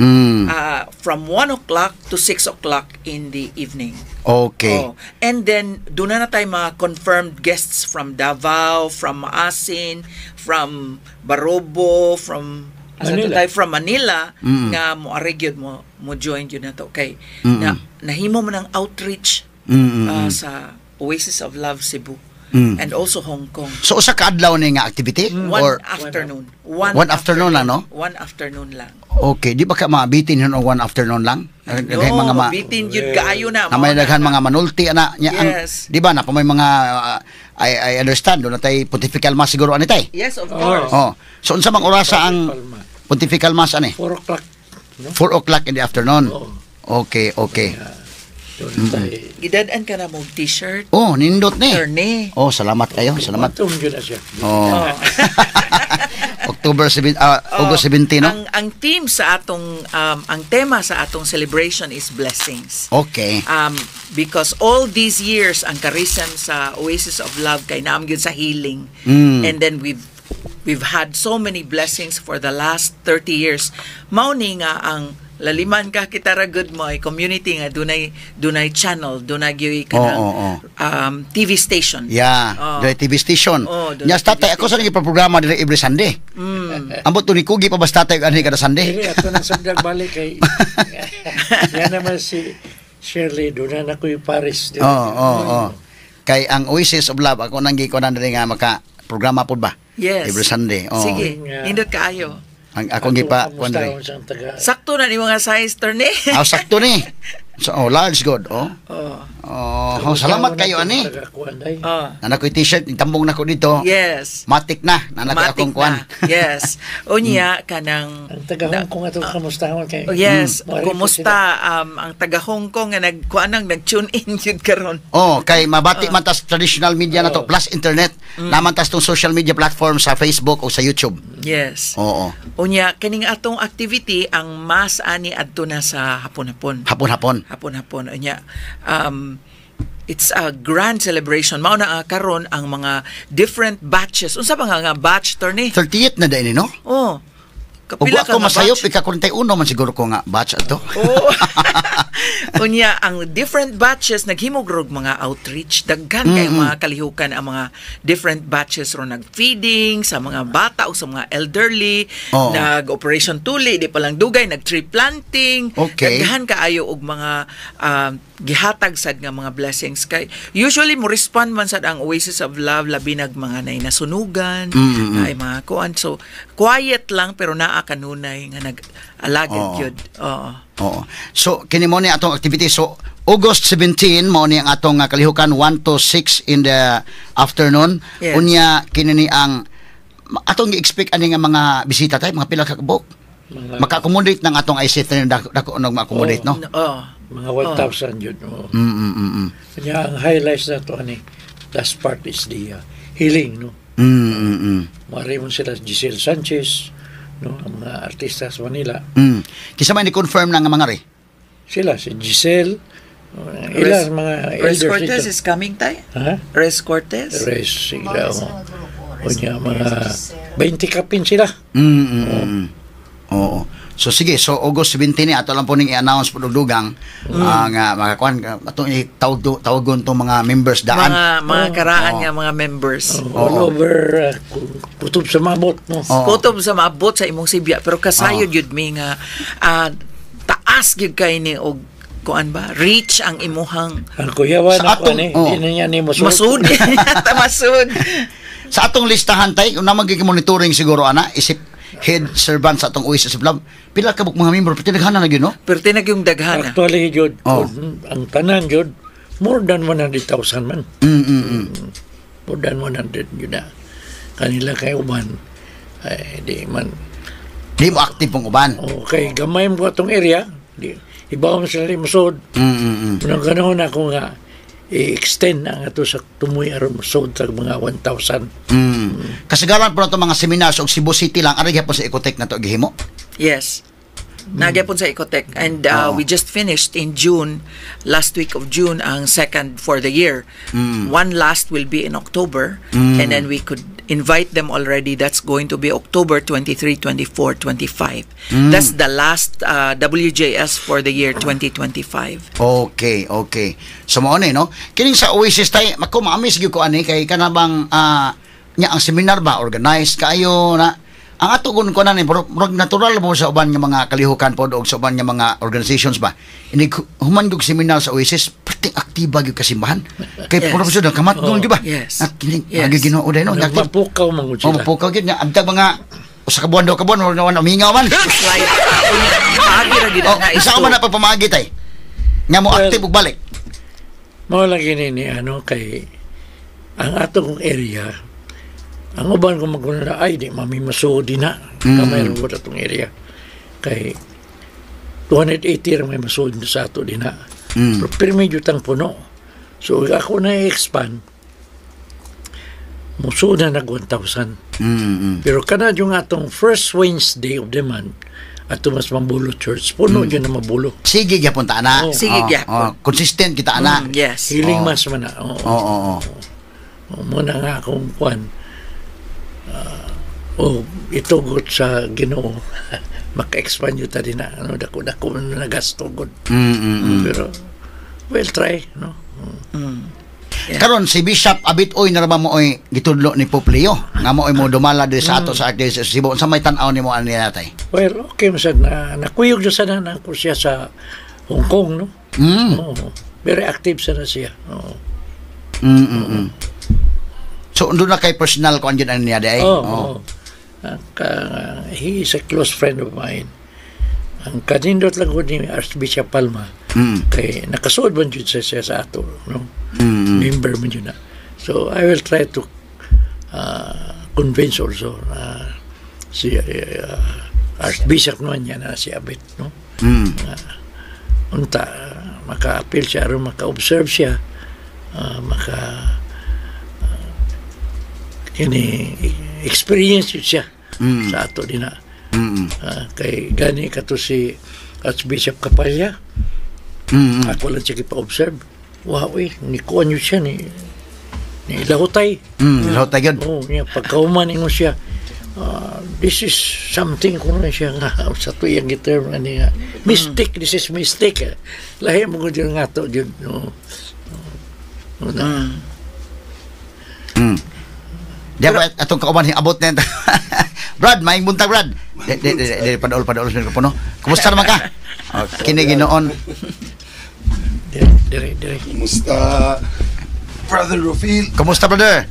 from 1 o'clock to 6 o'clock in the evening. Okay. And then doon na tayo mga confirmed guests from Davao, from Maasin, from Barobo, from Manila nga mo arigyod mo join yun na to kay nahimo mo ng outreach sa Oasis of Love Cebu and also Hong Kong. So usa ka adlaw ni nga activity or afternoon. One afternoon lang, no? One afternoon lang. Okay, di ba ka mabitin yun o one afternoon lang? Kay mga bitin yun kaayo na. May daghan mga manulti ana nya. Yes. Di ba na pa may mga I understand do na tay pontifical mass siguro ani tay. Yes, of course. So unsa mang orasa ang pontifical mass ani? 4 o'clock. 4 o'clock in the afternoon. Okay. Gidadaan ka na mong t-shirt. Nindot ni. Ernie. Salamat kayo. Salamat. Yun na siya. August 17, no? Ang theme sa atong ang tema sa atong celebration is blessings. Okay. Because all these years ang charism sa Oasis of Love kay naam gyud sa healing. And then we've had so many blessings for the last 30 years. Mao ni nga ang laliman ka kita ra good mo community nga dunay channel dunay gyud kanang TV station. Dunay TV station. Nya TV tatay ako sa nang programa dire every Sunday. Ambot to ni kugi pa basta tatay ani kada Sunday. Dili ato nang sabdag balik kay yan naman si Shirley doon na ko yung Paris. Kay ang Oasis of Love ako nang gikunan dire nga maka programa pud ba? Yes. Every Sunday. Sige, indot kaayo. Ang akong gipa kuan. Sakto na ni mga size turn eh. Sakto ni. So, large good. Salamat kayo ani. Nana ko t-shirt, itambong na ko dito. Yes. Matik na. Nana ko akong kuan. Yes. Unya kanang ang taga Hong Kong ato kamustahon kay. Yes. Kumusta ang taga Hong Kong nga nagkuanang nag-tune in jud karon. Kay mabati man tas traditional media na to plus internet. Naman tas tong social media platform sa Facebook o sa YouTube. Yes. Unya kining atong activity ang mas ani adto na sa hapon-hapon. Hapon-hapon. Unya it's a grand celebration. Mao na karon ang mga different batches. Unsa ba nga batch turni? 38 na din no? Ug Kapila ako ka nga masayop, batch? ika-41 man siguro ko nga batch ato. Oo. Unya, ang different batches naghimog rog mga outreach. Daghan kay mga kalihukan ang mga different batches ro nag-feeding sa mga bata o sa mga elderly, Oo. nag-operation tuli, di palang dugay, nag-tree planting. Okay. Daghan kaayo og mga gihatag sad nga mga blessings kay usually mo respond man sad ang Oasis of Love labi nag mga nay nasunugan, ay mga kuan. So quiet lang pero naa kanunay nga nag-alagad Oo. gyud. Oo. Oo. So kini mo ni atong activity. So August 17 mo ni ang atong kalihukan 1 to 6 in the afternoon. Yes. Unya kini ni ang atong gi-expect ani nga mga bisita tay, mga pila ka kabuk. Maka-accommodate ng atong ICT na dako nang ma-accommodate, no? Oo. Mga 1,000 yun. Oh. Kanya ang highlights na to, last part is the healing, no? Mari mo sila Giselle Sanchez, no? Ang mga artista sa Manila. Kisa man ni-confirm na nga mga re. Sila, si Giselle, ilang mga Res elders Cortez dito. is coming tay? Ha? Res Cortez? Res, sila, Kunya, mga 20 kapin sila. Oo. So sige, so August 17 ni ato lang po ning i-announce po dugang ang mga kuan ato tawagon tong mga members daan. Mga karaan nga mga members. All over, kutob sa mabot, no? Kutob sa maabot sa imong Sibya pero kasayod yun mi nga taas gyud kay ni og kuan ba reach ang imuhang Ang kuyawan Sa ako, atong- hindi na niya ni masud. Tamasud. Sa atong listahan tay, una monitoring siguro ana isip head servant sa atong Oasis of Love. Pila ka mga member pati naghana na gyud, no? Pero tinag yung daghana. Actually, Jud, Oh. ang tanan, Jud, more than 100,000 man. More than 100 yun na. Kanila kay uban, ay di man. Di mo active pong uban. Okay, gamay mo itong area, di, iba mo sila musod. Nang ganoon ako nga, i-extend ang ato sa tumoy aron musod sa mga 1,000. Kasagaran po na itong mga seminar sa Cebu City lang, ari po sa Ecotech na to gihimo. Yes. Nagyapon sa Ecotech and we just finished in June, last week of June ang second for the year. One last will be in October and then we could invite them already. That's going to be October 23, 24, 25. That's the last WJS for the year 2025. Okay. So mo ni no. Kining sa Oasis tay makumamis gyud ko ani kay kanabang nya ang seminar ba organized kaayo na ang ato kun ko na ni murag natural mo sa uban nga mga kalihukan pod og sa uban nga mga organizations ba. Ini human gyud seminar sa Oasis perting aktiba gyud kasimbahan. Kay Yes. professor na kamat gon gyud ba. Yes. At kining Yes. Ginoo day no. Nagmapukaw mangod sila. Mapukaw gyud nya abtag mga usa ka buwan daw ka buwan wala umingaw man. Like, paagi ra gid Oh, nga isa ka man na pagpamagi tay. Nga mo Well, active og balik. Mao lagi ni kay ang atong area, ang uban kung maguna ay di mamimasuod din na kamay rin ko atong area kay 280 rin may masuod sa ato din na pero medyo tang puno so ako na i-expand musuod na nag 1,000 pero kana yung atong first Wednesday of the month ato mas Mambulo Church puno yun na Mabulo Sige gyapon ta ana. Sige gyapon. Consistent kita ana. Yes. healing mass man na Oo. muna nga akong kwan itugot sa Ginoo maka-expand yun ta din na dako na nagasto good pero we'll try no. Yeah. Karon si Bishop Abit Oy na mo oy gitudlo ni Pope Leo nga mo mo dumala diri sa ato sa Archdiocese sa Cebu. Unsa may tan-aw nimo ani natay? Well, okay masad na nakuyog siya sana na ko siya sa Hong Kong, no? Oo. Very active sana siya. Oo. So undo na kay personal ko anjud ani niya day. Oo. He is a close friend of mine. Ang kanindot lang ko ni Archbishop Palma kay nakasuod man yun siya sa ato, no? Member man yun na. So I will try to convince also si Archbishop naman niya na si Abit, no? Unta maka-appeal siya aron maka-observe siya kini experience yun siya sa ato din na. Kay gani kato si Archbishop Kapalya ako lang siya kipa-observe wow ni kuan yun siya ni lahutay Lahutay gyud. niya pagkauman ingon siya this is something ko na siya nga sa tuyang term ani nga mistake, this is mistake lahi mo ko dyan nga to dyan Di ba atong kauban abot na Brad, maing buntag Brad. Padaol sa puno. Kumusta naman ka? Kini ginoon. Dire. Kumusta, Brother Rufil? Kumusta brother?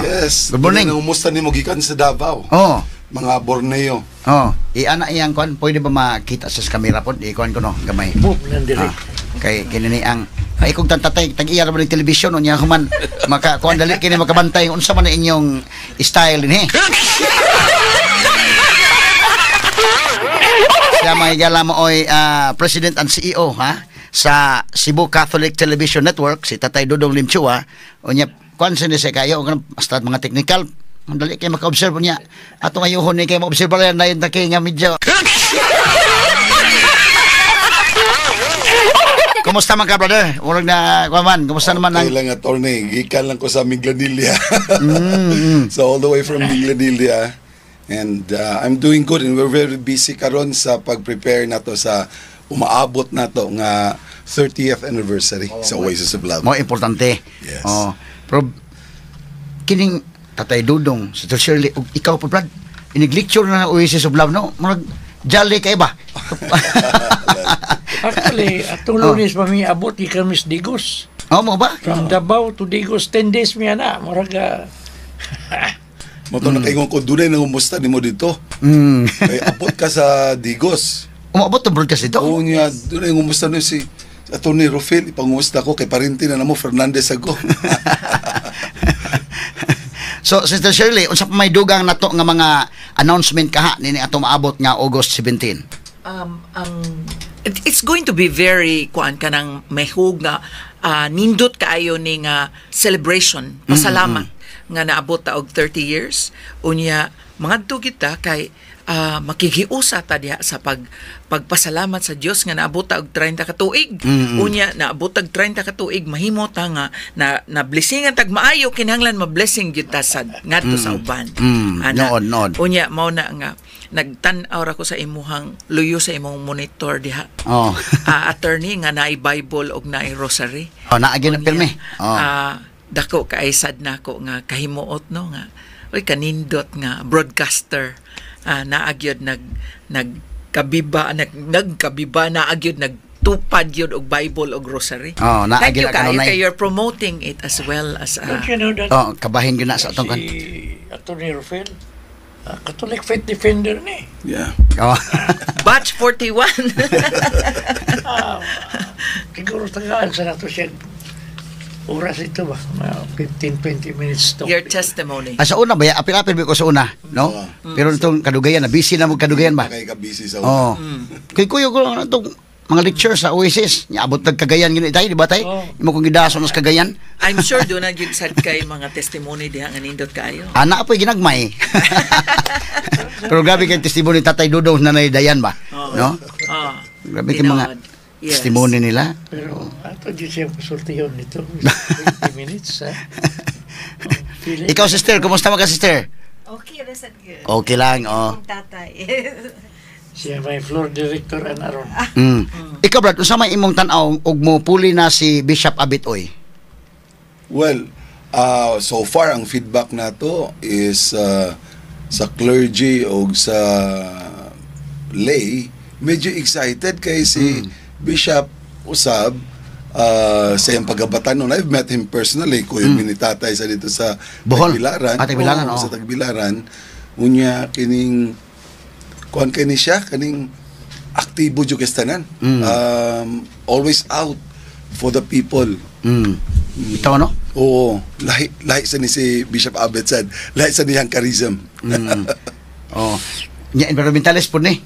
Yes. Good morning. Kumusta ni mo gikan sa Davao? Oh. Mga Borneo. Oh, iana iyang kuan, pwede ba makita sa kamera pod? Ikuan ko no, gamay. Boom nandire. Kay kinini ang ay kung tantatay tag-iya ra ng television unya human maka kuan dali kini makabantay unsa man inyong style dinhi. Siya mahigala mo oy President and CEO sa Cebu Catholic Television Network si Tatay Dudong Limchua unya kuan sini sa kayo basta mga technical mandali kay maka-observe niya ato ngayon ni kay ma-observe lang na yun kay nga medyo. Kumusta man ka, brother? Urag na, kuman, kumusta naman ang... Okay lang, attorney. Gikan lang ko sa Miglanilla. So, all the way from Miglanilla. And I'm doing good and we're very busy karon sa pag-prepare na to sa umaabot na to nga 30th anniversary sa Oasis of Love. Mo importante. Yes. Pero, kining Tatay Dudong, si Shirley, ikaw po, Brad, inig-lecture na Oasis of Love, no? Murag, jolly kay ba? Actually, atong Lunes pa mi abot ikan Miss Digos. Mo ba? From Davao to Digos, 10 days mi na. Maraga. Mato na kaingon ko, dunay na umusta ni mo dito. Kay abot ka sa Digos. Umabot ang broadcast ito? Oo niya, dunay umusta na si Atty. Rufil. Ipangumusta ko kay parinti na mo Fernandez ako. So, Sister Shirley, unsa pa may dugang nato nga mga announcement kaha nini ato maabot nga August 17? It's going to be very kuan kanang mahug nga nindot kaayo ni nga celebration pasalamat nga naabot ta og 30 years unya mangadto kita kay makigiusa ta diha sa pagpasalamat sa Dios nga naabot ta og 30 ka tuig unya naabot tag 30 ka tuig mahimo ta nga na blessingan tag maayo kinahanglan ma-blessing gyud ta sa ngadto sa uban noon unya mao na nga nagtan-aw ra ko sa imuhang luyo sa imong monitor diha. Attorney nga naay Bible og naay rosary. Naagi na pirmi. Dako kay sad nako nga kahimuot no nga oy kanindot nga broadcaster naagyod nagkabiba naagyod nagtupad yun og Bible og rosary. Thank you kayo kay you're promoting it as well as kabahin gyud na sa atong kan. Attorney Rufil Catholic Faith Defender ni. Yeah. Batch 41. Siguro tagaan sa nato siya. Oras ito ba? 15-20 minutes to. Your testimony. Sa una ba? Apil-apil ko sa una. No? Pero itong kadugayan, na busy na mo kadugayan ba? Kaya ka busy sa una. Kaya kuyo ko lang itong mga lecture sa Oasis. Abot ng Cagayan gini tayo, di ba tayo? Imo kong gidaso nas Cagayan. I'm sure doon na yun sad kay mga testimony diha nga nindot kayo. Ana apoy ginagmay. Pero grabe kay testimony Tatay Dudong na Dayan ba? No? Grabe kay mga testimony nila. Pero ato di siya pasultiyon nito. 20 minutes. Ikaw sister, kumusta ka sister? Okay, that's good. Okay lang, Tatay. Siya may floor director aron. Ikaw Brad, unsa may imong tan-aw ug mo puli na si Bishop Abitoy? Well, so far ang feedback nato is sa clergy o sa lay, medyo excited kay si Bishop Usab sa iyang pagabatan noon. I've met him personally, kuya minitatay sa dito sa Bohol. Tagbilaran. Tagbilaran, Sa Tagbilaran. Unya kining kuan kay ni siya kaning aktibo jud kastanan. Always out for the people. Ito no? Oo, lahi sa ni si Bishop Abet said, lahi sa niyang charism. Nya environmentalist po ni.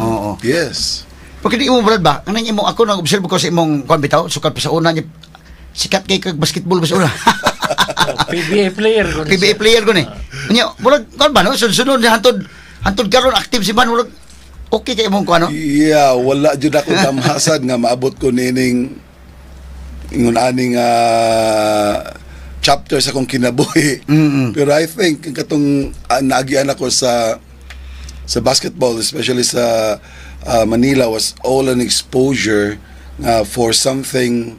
Oo. Yes. Pagkadi mo Brad ba? Kanang imo ako nang observe ko sa imong kuan bitaw, sukat pa sa una niya. Sikat kay kag basketball ba sa una. PBA player ko. PBA player ko ni. Nya, murag kuan ba no? Sunod ni hantod karon active si man murag okay kay imong kuan no? Yeah, wala jud ako damhasan nga maabot ko nining ingon aning chapter sa kong kinabuhi. Pero I think katong naagian ako sa basketball, especially sa Manila, was all an exposure for something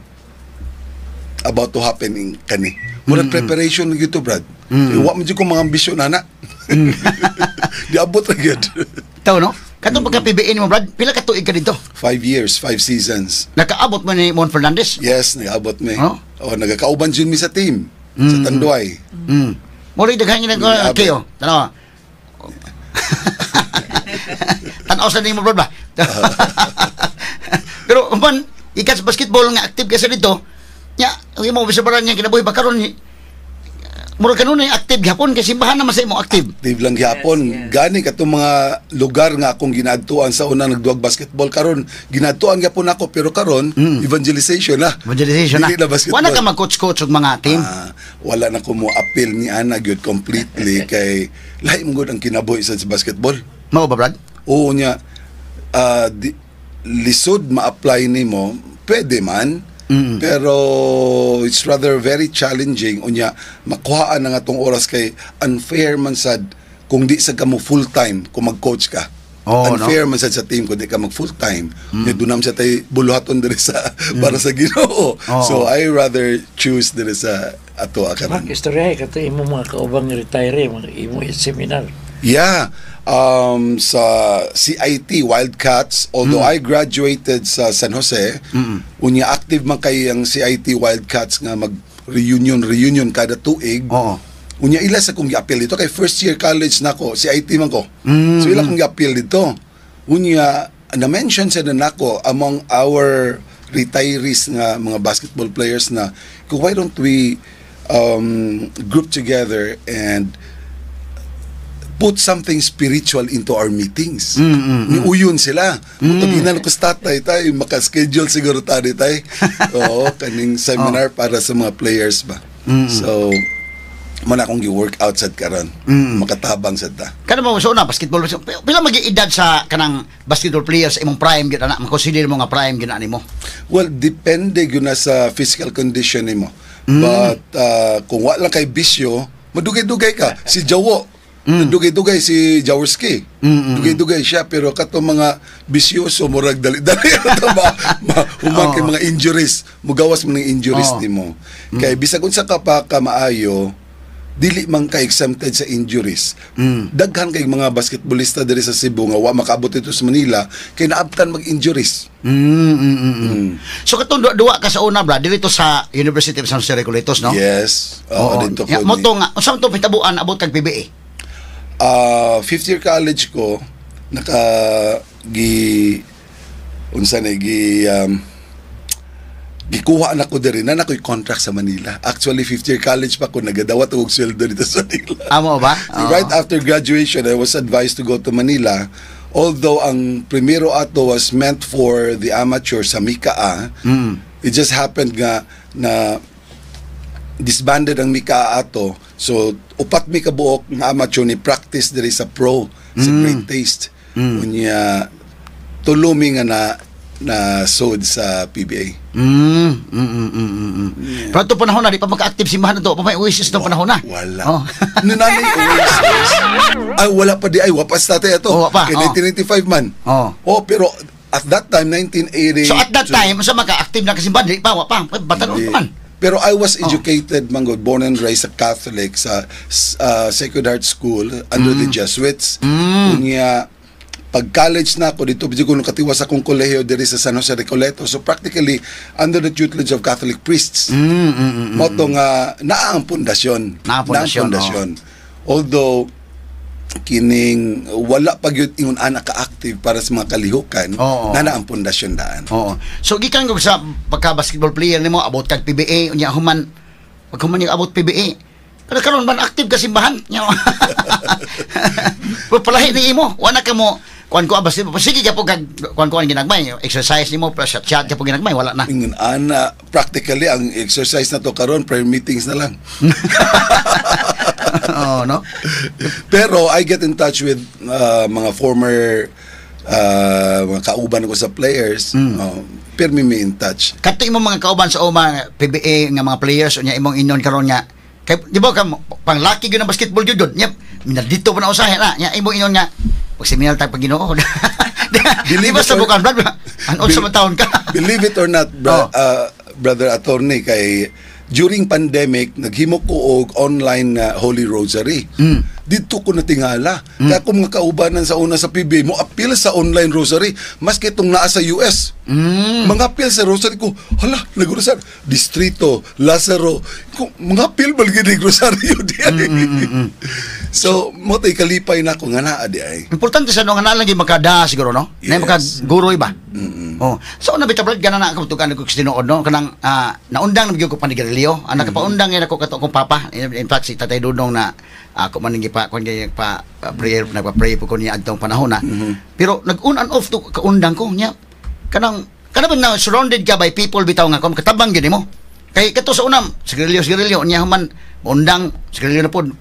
about to happen in kani. Murag preparation na gito, Brad. Wa man jud ko mga ambisyon ana. Di abot ra gyud. Taw no? Katong pagka-PBA mo, Brad, pila ka tuig ka dito? 5 years, 5 seasons. Nakaabot mo ni Mon Fernandez? Yes, nag-abot mi. Oh? Nagakauban jud mi sa team sa Tanduay. Mori daghan nga kayo. Tanaw. Tanaw sa nimo, Brad ba? Pero man, ikas basketball nga active ka sa dito. Nya, ang imo bisabaran niya kinabuhi ba karon ni mura kanon ay active gihapon kasi simbahan naman sa imo active. Active lang gihapon. Yes. Gani katong mga lugar nga akong ginadtuan sa una nagduwag basketball karon ginadtuan gyapon ako pero karon evangelization na. Evangelization na. Dili na basketball. Wala ka mag-coach-coach og mga team. Wala na ko mo appeal ni ana gyud completely kay lahi mo gud ang kinabuhi sa basketball. Mao ba, Brad? Oo nya lisod ma-apply nimo pwede man. Pero it's rather very challenging unya makuhaan na nga tong oras kay unfair man sad kung di sa ka mo full time kung mag-coach ka. Unfair man sad sa team kung di ka mag full time. Dunam sa tay buluhaton diri sa para sa Ginoo. So I rather choose diri sa ato akaron. Istorya kato imo mga kaubang retire mga imo seminar. Yeah. Sa CIT Wildcats, although I graduated sa San Jose, unya active man kay ang CIT Wildcats nga mag-reunion kada tuig. Unya ila sa kong gi-appeal dito kay first year college nako, CIT man ko. So ila kong gi-appeal dito. Unya na-mention sa nako among our retirees nga mga basketball players na why don't we group together and put something spiritual into our meetings. Niuyon sila. Taginan ko sa tatay tayo, makaschedule siguro tayo tayo. Oo, kaning seminar para sa mga players ba. So, man akong gi-workout sad karon. Makatabang sad ta. Kana mo so na basketball pila magi-edad sa kanang basketball players imong prime gyud ana consider mo nga prime gyud ani mo. Well, depende gyud na sa physical condition nimo. But kung wala kay bisyo, madugay-dugay ka. Si Jawo dugay-dugay si Jaworski. Dugay-dugay siya pero kato mga bisyoso murag dali-dali kay mga injuries. Mugawas mo ng injuries nimo. Kay bisag unsa ka pa ka maayo, dili man ka exempted sa injuries. Daghan kay mga basketballista diri sa Cebu nga wa makaabot dito sa Manila kay naabtan mag-injuries. So katong duwa ka sa una, Brad, dito sa University of San Jose Recoletos, no? Yes. Dito ko. Mo to nga unsa to pitabuan abot kag PBA? Fifth year college ko gikuha na ko diri na nakoy contract sa Manila. Actually, fifth year college pa ko nagadawat og sweldo dito sa Manila. Amo ba? So, right after graduation, I was advised to go to Manila. Although ang primero ato was meant for the amateur sa Mikaa, it just happened nga na disbanded ang Mikaa ato. So, upat mi kabuok nga amateur ni practice diri sa pro sa Great Taste. Unya tulumi nga na sod sa PBA. Pero ito panahon na, di pa maka-active simbahan na ito. Pa may Oasis na panahon na. Wala. Nanay Oasis. Ay, wala pa di. Ay, wapas tatay ito. Kay 1995 man. Pero at that time, 1980. So at that time, sa maka-active na kasimbahan, di pa, wapa. Batanon pa man. Pero I was educated, manggod, born and raised sa Catholic, sa Sacred Heart School, under the Jesuits. Unya, pag-college na ako, dito ko nakatiwas akong kolehiyo diri sa San Jose Recoletos. So practically, under the tutelage of Catholic priests. Moto nga, naa ang pundasyon. Although, kining wala pag yun ingon anak ka-active para sa mga kalihukan, na ang pundasyon daan. So, gikan ko sa pagka-basketball player nimo abot kag PBA, unya human, pag human yung abot PBA, pero karon man active ka simbahan. Palahi ni imo, wala ka mo kuan ko abas sige ka po kag kuan ginagmay exercise nimo plus chat ka po ginagmay wala na. Ingon ana practically ang exercise na to karon prayer meetings na lang. No? Pero I get in touch with mga former mga kauban ko sa players. Pero may in touch. Kato imong mga kauban sa mga PBA nga mga players unya imong inon karon nga Kay di ba ka pang laki gyud ng basketball jud. Nya dito pa na usahay na. Nya imo ingon nga pag seminar tag Ginoo. Di ba sa bukan blood? Ano sa taon ka? Believe it or not, brother attorney, kay during pandemic naghimo ko og online Holy Rosary. Dito ko natingala. Kaya kung mga kaubanan sa una sa PBA mo appeal sa online rosary maski itong naa sa US. Mga appeal sa rosary ko, hala, nag-rosary Distrito, Lazaro, mga appeal balgid ng rosaryo di ay. So, mo tay kalipay na ko nga naa di ay. Importante sa nung lagi makada siguro no. Nay makaguro iba. Oh. So na bitabrad gana na ako tukan ko tinuod no kanang naundang nagyud ko panigarilyo. Anak paundang ina ko kato kong papa. In fact si Tatay Dudong na ako man ngi pa kun pa prayer nagpa-pray po ko niya adtong panahon na. Pero nag-on and off to kaundang ko niya. Kanang na surrounded ka by people bitaw nga kon katabang gyud mo. Kay kato sa unam sigarilyo niya human undang sigarilyo na pod.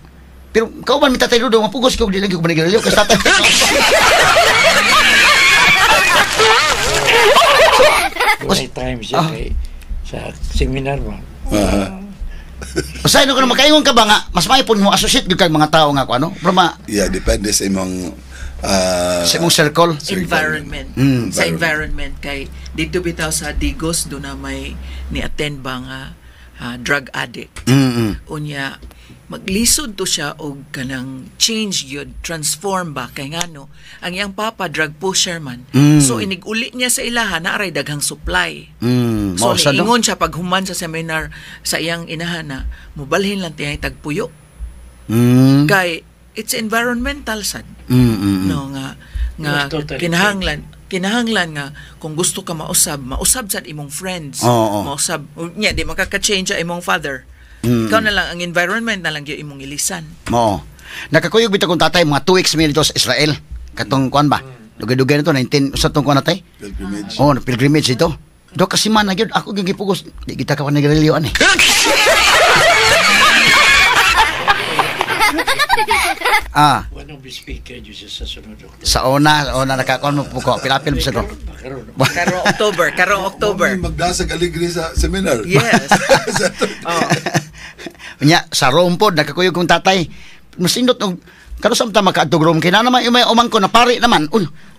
Pero kauban mi Tatay Dudong mapugos ko di lagi ko panigarilyo kasi tatay. May times siya kay sa seminar mo. Usahay no kung makaingon ka ba nga mas maipon mo associate gyud kag mga tao nga ko ano? Pero Yeah, depende sa imong sa imong circle. Environment. Sa environment kay dito bitaw sa Digos do na may ni-attend ba nga drug addict. Unya maglisod to siya og kanang change yun, transform ba kay ngano ang iyang papa drug pusher man. So iniguli niya sa ilaha na aray daghang supply. So niingon siya pag human sa seminar sa iyang inahana, mubalhin lang tiyay tagpuyo. Kay it's environmental sad. No nga kinahanglan nga kung gusto ka mausab sad imong friends. Mausab nya di makaka-change ang imong father. Ikaw na lang, ang environment na lang yung imong ilisan. Oo. Nakakuyog bitaw kong tatay, mga 2 weeks may dito sa Israel. Katong kuan ba? Dugay-dugay na to, 19, sa itong kuan natay? pilgrimage. Oo, pilgrimage ito. Do kasi man na yun, ako yung gipugos. Di kita ka pa nagrilyoan eh. Wanong speaker dyan sa sunod. Sa una nakakon mo po ko. Pilapil sa ko. Karong October. Magdasag aligri sa seminar. Yes. Nya sa Rome pod nakakuyog kong tatay. Masindot og karo samta makaadtog Rome kay na naman umay umang ko na pari naman.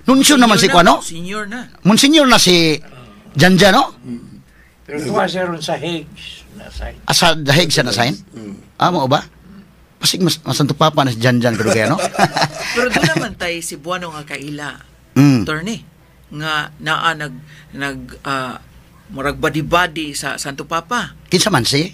Nunsyo naman si kuano? Senior na. Monsignor na si Janja no? Pero tuwa siya ron sa Higgs na sign. Sa The Hague siya na sign? Mo ba? Pasig masanto papa na si Janjan kadugay no? Pero doon naman tay si Buano nga kaila. Attorney nga naa nag murag body sa Santo Papa. Kinsa man si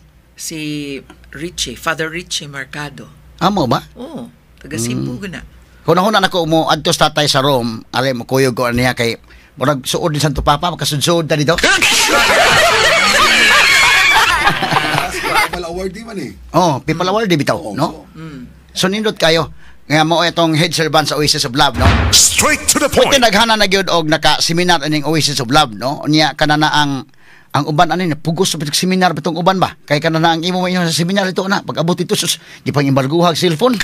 Richie, Father Richie Mercado. Mo ba? Oo, taga Cebu guna. Kunahuna nako mo adto sa tatay sa Rome, ale mo kuyog ko niya kay murag suod ni Santo Papa makasudsod ta dito. People award di man eh. People award di bitaw, no? So nindot kayo nga mo itong head servant sa Oasis of Love, no? Straight to the Pwede point. naghana na gyud og naka-seminar ining Oasis of Love, no? Unya kanana ang uban ani pugos sa seminar bitong uban ba? Kay kanana ang imo sa seminar ito na pag-abot ito sus di pang imbarguhag cellphone.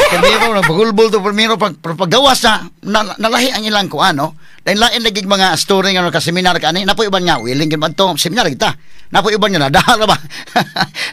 Kamero na bagulbol to primero paggawas na nalahi ang ilang ko ano. Lain lagi mga story nga ka seminar ka ani napoy uban nga willing gid to seminar kita. Napoy uban nga nadara ba.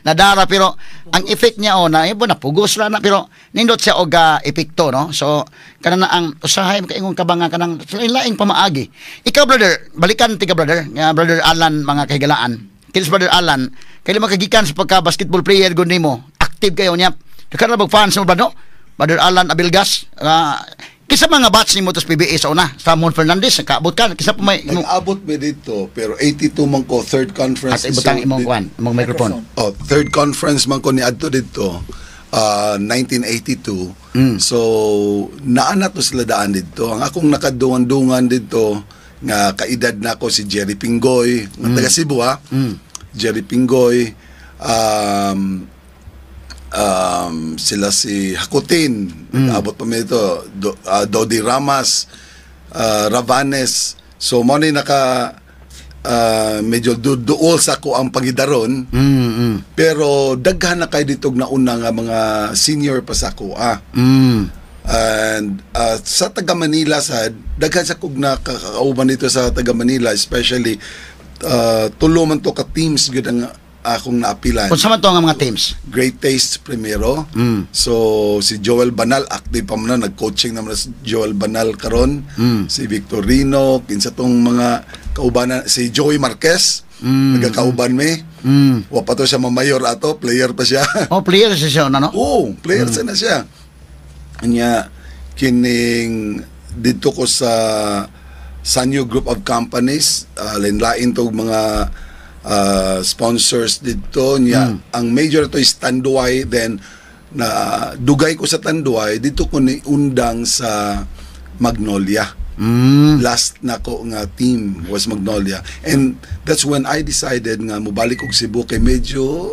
Nadara pero ang effect niya na ibo na pugos ra na pero nindot siya og epekto no. So kanana ang usahay makaingon ka ba nga kanang lain pamaagi. Ikaw brother, balikan tiga brother, nga brother Alan mga kahigalaan. Kids brother Alan, kay makagikan sa pagka basketball player gud nimo. Active kayo niya. Kana bag fans mo ba no? Brother Alan Abilgas, kisa mga batch ni Motos PBA sa una, Ramon Fernandez, nakaabot ka, kisa pa may... Nag-abot mo dito, pero 82 man ko, third conference. At ibutang imong kwan, imong microphone. Third conference man ko ni Adto dito, 1982. So, naana to sila daan dito. Ang akong nakadungan-dungan dito, nga kaedad na ako si Jerry Pingoy, ng taga Cebu ha. Jerry Pingoy, sila si Hakutin, abot pa may ito, Dodi Ramas, Ravanes. So mo ni naka medyo duol sa ko ang pagidaron. Pero daghan na kay dito na una nga mga senior pa sa ko. And sa taga Manila sad daghan sa kog nakakauban dito sa taga Manila, especially tulo man to ka teams gyud ang akong naapilan. Kung sa man to nga mga teams? Great Taste primero. So si Joel Banal active pa man na, nag-coaching naman si Joel Banal karon. Si Victorino, kinsa tong mga kaubanan, si Joey Marquez, nagakauban mi. Wa pa to siya mamayor ato, player pa siya. Oh, player siya na, no? Oo, player na siya. Anya kining dito ko sa Sanyo Group of Companies, lain-lain to mga sponsors dito niya. Ang major to is Tanduay, then na dugay ko sa Tanduay dito ko ni undang sa Magnolia. Last na ko nga team was Magnolia, and that's when I decided nga mobalik og Cebu kay medyo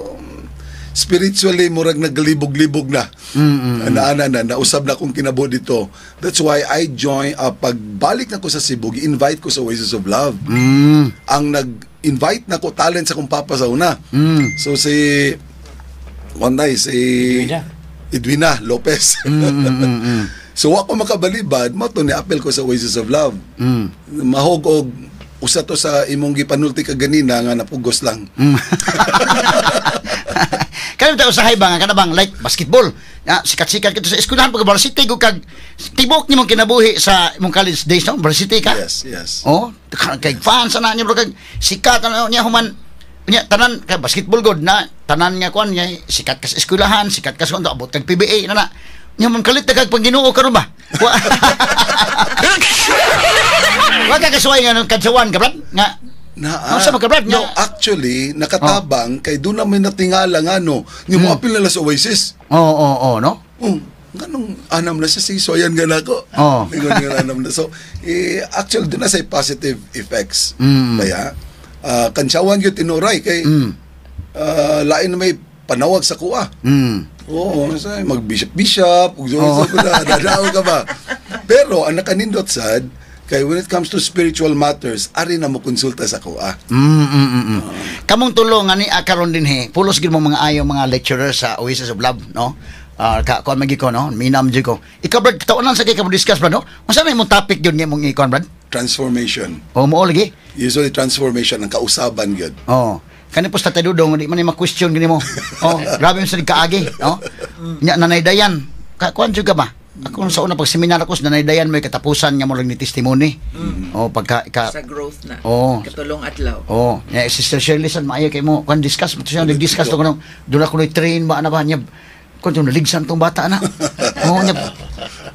spiritually murag naglibog-libog na. Nausab na akong kinabo dito. That's why I join, pagbalik na ko sa Cebu, invite ko sa Oasis of Love. Ang nag-invite na ko talent sa kong papa sa una. So si Edwina Lopez. So ako makabalibad, mato ni apel ko sa Oasis of Love. Mahog og usa to sa imong gipanulti ka ganina nga napugos lang. Kaya tayo usahay ba nga kanabang like basketball. Sikat-sikat kito sa eskwelahan pag varsity ko kag tibok nimong kinabuhi sa imong college days, no? Varsity ka? Yes. Oh, kay fans na niya bro kag sikat na niya human niya tanan kay basketball god na tanan nga kwan niya sikat ka sa eskwelahan, sikat ka sa abot kag PBA na. Nya man kalit kag pag Ginoo karon ba? Wa ka kasuway nga kadsawan ka brad nga no, actually, nakatabang kay doon namin natingala nga no, yung mga apil nila sa Oasis. No? Ganong anam na siya, so ayan nga na ako. Anam na. So, actually, doon na say positive effects. Kaya, kansyawan yun tinuray kay lain na may panawag sa kuha. Mag-bishop-bishop, dadaaw ka ba? Pero, ang nakanindot sad, kaya when it comes to spiritual matters, ari na mo konsulta sa kuha. Kamong tulong ani karon din pulos gid mo mga ayo mga lecturer sa Oasis of Love, no? Kuan magi ko, no? Minam jud ko. Ikaw brad taonan sa kay ka discuss brad, no? Unsa na imong topic gyud nga imong ikon brad? Transformation. Mo lagi? Usually transformation ang kausaban gyud. Kani posta tayo dudong, di man ma-question gini mo. Grabe mo sa kaagi, no? Nya nanay dayan. Kuan jud ka ba? Ako sa una pag seminar ako nanay dayan may katapusan nga mo lang ni testimony. Pagka sa growth na. Katulong adlaw. Ya Sister Shirley san maayo kay mo kan discuss mo siya nag-discuss to kuno. Doon ako train ba na ba niya kun naligsan tong bata na. Nya.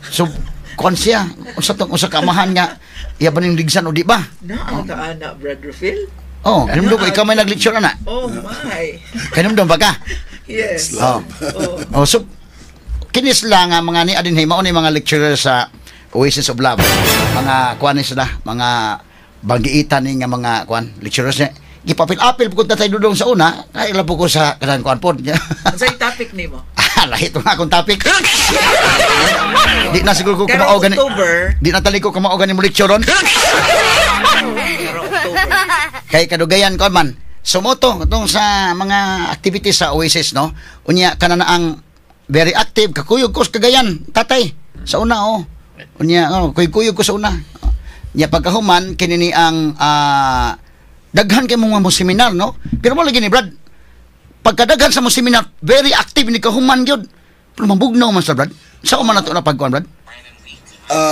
So kon siya usa ka amahan nga iya ba ning ligsan o di ba? Ata ana Brother Phil. Kanimdo ko ikaw may nag-lecture na. Oh my. Kanimdo ba ka? Yes. So kinis lang nga mga ni adin mao ni mga lecturer sa Oasis of Love. Mga kuan sila, mga banggiitan ni nga mga kuan lecturers niya. Gipapil-apil pud ta tay dudong sa una, kay lapo ko sa kanang kuan pod. Unsay topic nimo? Lahi to nga akong topic. Di na siguro ko kumao gani. Di na tali ko kumao gani mo lecture ron. Kay kadugayan ko man. Sumoto tong sa mga activities sa Oasis, no. Unya kanana ang very active kakuyog ko sa Cagayan tatay sa una unya kuyog ko sa una nya pagkahuman kini ang daghan kay mga seminar, no, pero mo lagi ni Brad pagkadaghan sa mga seminar very active ni kahuman gyud pero mabugnaw man sa Brad sa man nato na pagkuan Brad.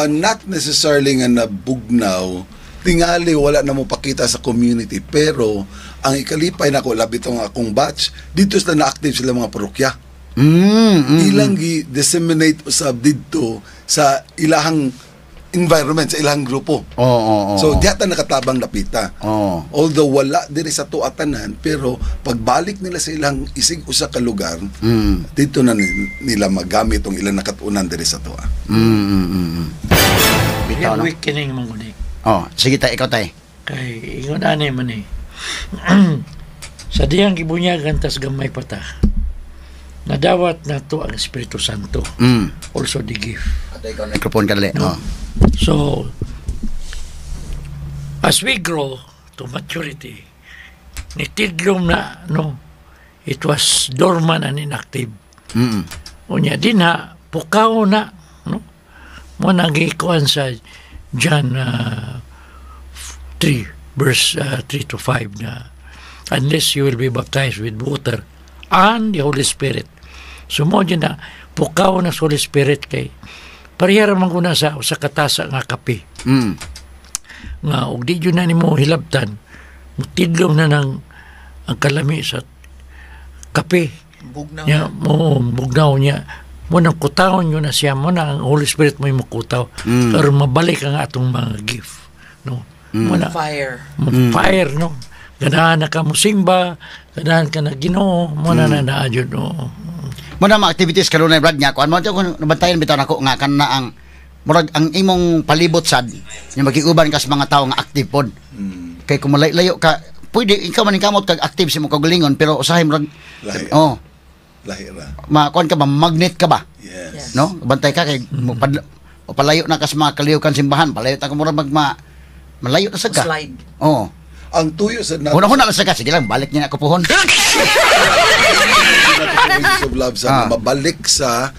Not necessarily nga nabugnaw, tingali wala na mo pakita sa community, pero ang ikalipay nako labi tong akong batch dito sila na active sila mga parokya. Ilang gi-disseminate usab dito sa ilahang environment, sa ilahang grupo. So, diyata nakatabang napita. Although wala diri sa tuatanan, pero pagbalik nila sa ilang isig usa ka lugar, dito na nila magamit ang ilang nakatunan diri sa tuwa. Bitaw, no? Weakening man guni. Sige tay, ikaw tay. Kay ingon ani man sa diyang gibunyagan tas gamay pata. Nadawat na to ang Espiritu Santo. Also the gift. Microphone ka dali. So, as we grow to maturity, nitidlom na, no, it was dormant and inactive. Unya din ha, pukaw na, no, mo nagikuan sa John 3, verse 3 to 5 na unless you will be baptized with water and the Holy Spirit. So mo dyan na pukaw na sa Holy Spirit kay parihara man guna sa katasa nga kape. Nga og di yun na ni mo hilabtan tidlong na ng ang kalami sa kape Bugnaw niya mo bugnaw niya mo nang kutawon yun na siya mo na ang Holy Spirit mo yung makutaw pero mabalik ang atong mga gift no mo na fire. fire no ganahan na ka mo simba ganahan ka na Ginoo mo na naadyo no Mo na mga activities kanunay Brad nya kuan mo kung nabantayan bitaw nako nga kana ang murag ang imong palibot sad nya magiuban ka sa mga tawo nga active pod. Kay kung malayo ka pwede ikaw man kamot kag active sa imong kagalingon pero usahay murag Lahi. Lahi ra. kuan ka ba magnet ka ba Yes. no bantay ka kay o palayo na ka sa mga kalihukan simbahan palayo ta ka murag malayo na sad ka. Slide. Ang tuyo sa nato Una-una lang sa ka sige lang balik niya na ako puhon. of love sa mabalik sa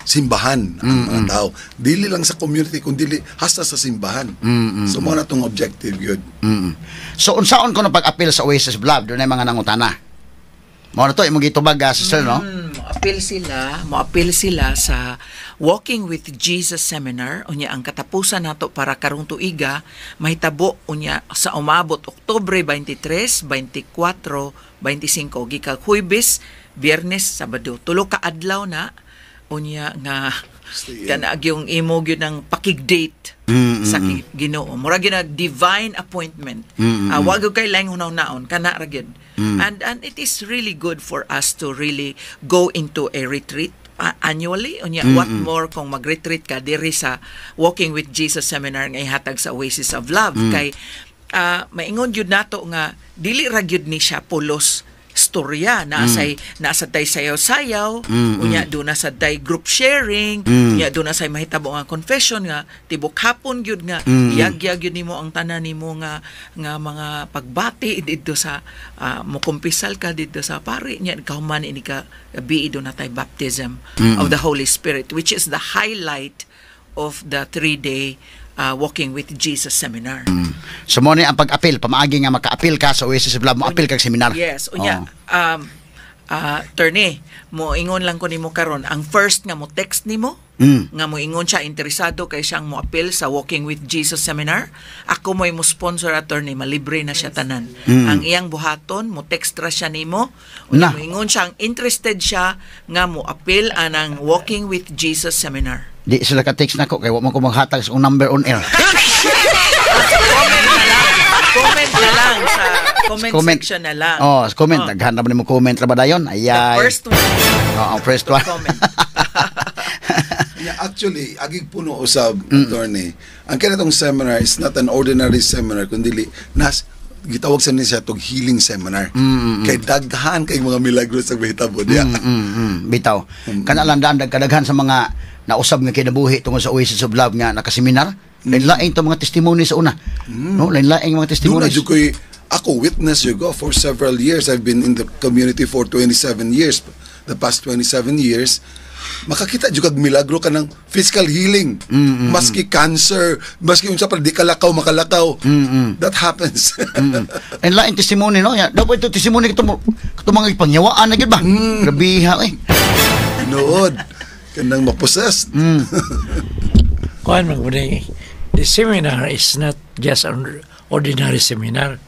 simbahan ang mga tao. Dili lang sa community kundi hasta sa simbahan. So mo na tong objective yun. So unsaon ko na pag-appeal sa Oasis of Love doon ay mga nangutana. Mo na to imong gitubag sister no. Moapil sila sa Walking with Jesus Seminar unya ang katapusan nato para karong tuiga mahitabo unya sa umabot Oktubre 23, 24, 25 gikan Huwebes, Biyernes, Sabado. Tulo ka adlaw na unya nga kana yung imo gyud ng pakig-date sa Ginoo. Mura gyud na divine appointment. Wag gyud kay laing hunaw-naon kana ra gyud. And it is really good for us to really go into a retreat annually unya what more kung mag-retreat ka diri sa Walking with Jesus Seminar nga ihatag sa Oasis of Love kay maingon gyud nato nga dili ra gyud ni siya pulos storya nasa tay sayaw-sayaw unya do na sa tay group sharing unya do na say mahitabo nga confession nga tibok hapon gyud nga yag-yag gyud nimo ang tanan nimo nga mga pagbati didto sa mo kumpisal ka didto sa pari nya kauman ini ka bi do na tay baptism of the Holy Spirit which is the highlight of the 3-day Walking with Jesus Seminar. So mo ni ang pag-apil pamaagi nga maka-apil ka sa Oasis of Love mo apil kag seminar. Yes, unya attorney mo ingon lang ko nimo karon ang first nga mo text nimo nga mo ingon siya interesado kay siyang mo apil sa Walking with Jesus Seminar ako mo sponsor attorney malibre na siya tanan ang iyang buhaton mo text ra siya nimo unya mo ingon siyang interested siya nga mo apil anang Walking with Jesus Seminar. Di sila ka-text nako kay wa man ko maghatag sa number on air. Comment na lang sa comment section na lang. Comment naghanap nimo comment ra ba dayon? Ayay. The first one. First one. Comment. Yeah, actually, agig puno usab attorney. Ang kanatong seminar is not an ordinary seminar kundi gitawag sa niya tog healing seminar. Kay daghan kay mga milagros sa mahitabo diya. Bitaw. Kana lang kadaghan sa mga nausab nga kinabuhi tungod sa Oasis of Love nga nakaseminar. Lain-laing to mga testimony sa una. No, lain-laing mga testimonies. Ako witness you go for several years. I've been in the community for 27 years. The past 27 years. Makakita jud kag milagro ka ng physical healing. Maski cancer, maski unsa pa di kalakaw makalakaw. That happens. And lain testimony no. Dapat ito testimony kito mga ipangyawaan na gid ba? Grabe ha Nood. Kanang ma-possessed. Kuan man the seminar is not just an ordinary seminar.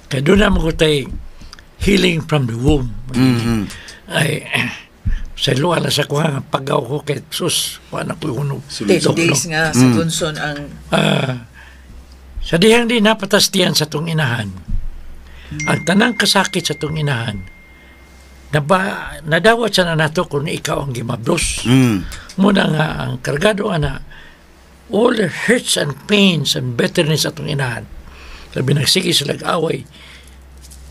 Kaya doon naman ko tayo healing from the womb. Ay, sa luwa na sa kuha, pagaw ko kay sus, wala ko yung 10 days nga sa Tunson ang... sa dihang di napatastiyan sa tong inahan, ang tanang kasakit sa tong inahan, nadawat siya na nato kung ikaw ang gimablos. Muna nga, ang kargado ana, all the hurts and pains and bitterness atong inahan. Sabi nagsige sila away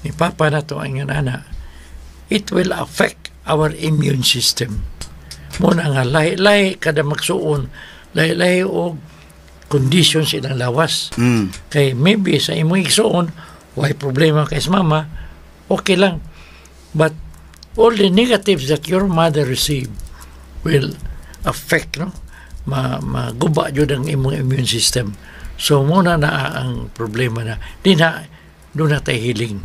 ni Papa na to ang ana, it will affect our immune system. Muna nga, lahi-lahi kada magsuon, lahi-lahi o conditions ilang lawas. Kay maybe sa imong igsuon, why problema kay sa mama, okay lang. But all the negatives that your mother received will affect, no? Maguba yun ang imong immune system. So muna na ang problema na doon na tayo healing.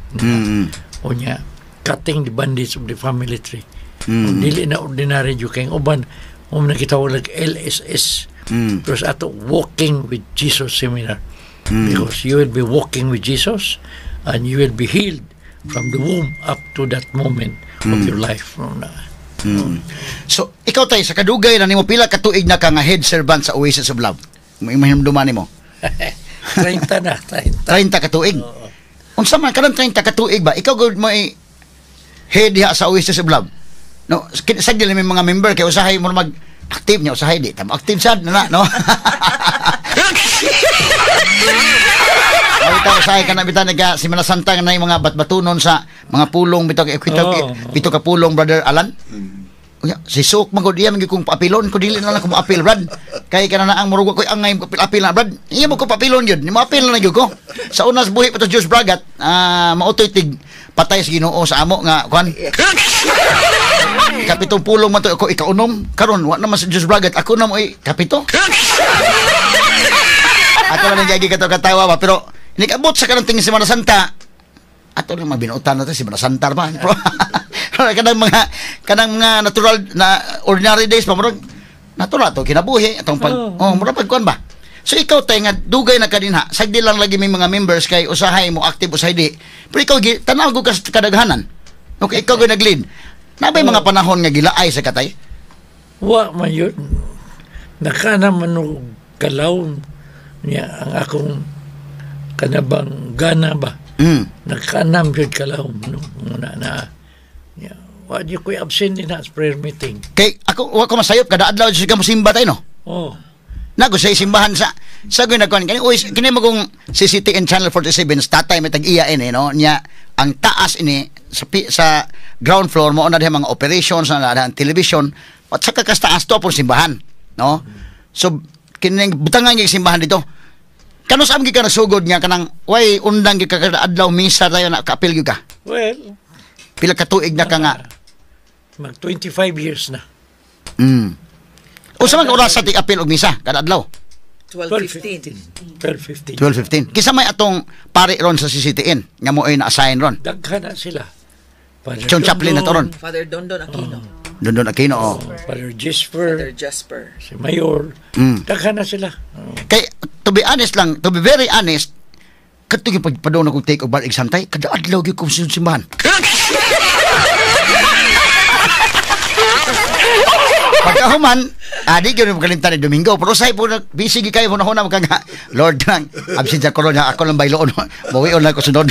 O niya, cutting the bandage of the family tree. Dili na ordinary yung kayong uban nakita ko LSS because ato walking with Jesus seminar because you will be walking with Jesus and you will be healed from the womb up to that moment of your life. So, ikaw tayo, sa kadugay na nimo pila katuig na ka nga head servant sa Oasis of Love? May mahimduman nimo? 30 na. 30 katuig? Unsa man, kanang 30 katuig ba? Ikaw good mo head diha sa Oasis of Love? No, sagdili may mga member kay usahay mo mag-active niya, usahay di. Tama, active sad na, no? Usahay ka na bitan nagka Semana Santa na yung mga batbatunon sa mga pulong pito ka pulong, Brother Alan. Si Sok magod iya magi kong paapilon ko dili na lang ko maapil Brad. Kay kana na ang murugo ko angay ko apil na Brad. Iya mo ko paapilon yun. Ni mo apil na gyud ko. Sa unas buhi pa to Diyos Bragat, mautoy tig patay sa Ginoo sa amo nga kwan. Kapitong pulong man to ako ikaunom karon wa naman sa Diyos Bragat ako na mo kapito. Ako na nagagi katawa ba pero nikabot sa kanang tingin Semana Santa. Ato lang mabinutan natin Semana Santa ba. kanang mga natural na ordinary days pa murag natural to kinabuhi atong pag murag pagkuan ba. So ikaw tay nga dugay na kadinha sagdi lang lagi may mga members kay usahay mo active usahay di. Pero ikaw tanaw ko kadaghanan. Okay, ikaw gyud nag-lead. Nabay mga panahon nga gilaay sa katay? Wa man yun. Nakana man og kalawon niya ang akong kanabang gana ba. Nakanam yun kalawon no na wa di ko absent din sa prayer meeting. Kay ako wa ko masayop kada adlaw sa kamusimba tay no. Nago sa simbahan sa ginagkuan kini magong CCTN Channel 47 tatay may tag-iya no nya ang taas ini sa ground floor mo na mga operations na ang television at saka kastaas to po simbahan no. So kining butangan yung simbahan dito kano sa amgi ka nasugod nga kanang way undang gyud ka kada adlaw misa tayo na kaapil gyud ka. Well, pila ka tuig na ka nga mag 25 years na. Usa man oras sa tig-apil og misa kada adlaw? 12:15. 12:15. Kisa may atong pare ron sa CCTN nga mo ay na-assign ron. Daghan na sila. John Chaplin na to ron. Father Dondon Aquino. Dondon Aquino Father Father Jasper. Jasper. Si Mayor. Daghan na sila. Kay to be very honest, katong pagpadon ako take over exam tay kada adlaw gyud ko sa simbahan. Pagkahuman, di gyud mo kalimtan ni Domingo, pero say po busy gi kayo hunahuna makaga Lord nang absent sa corona ako lang bayloon. Bawion lang ko sunod.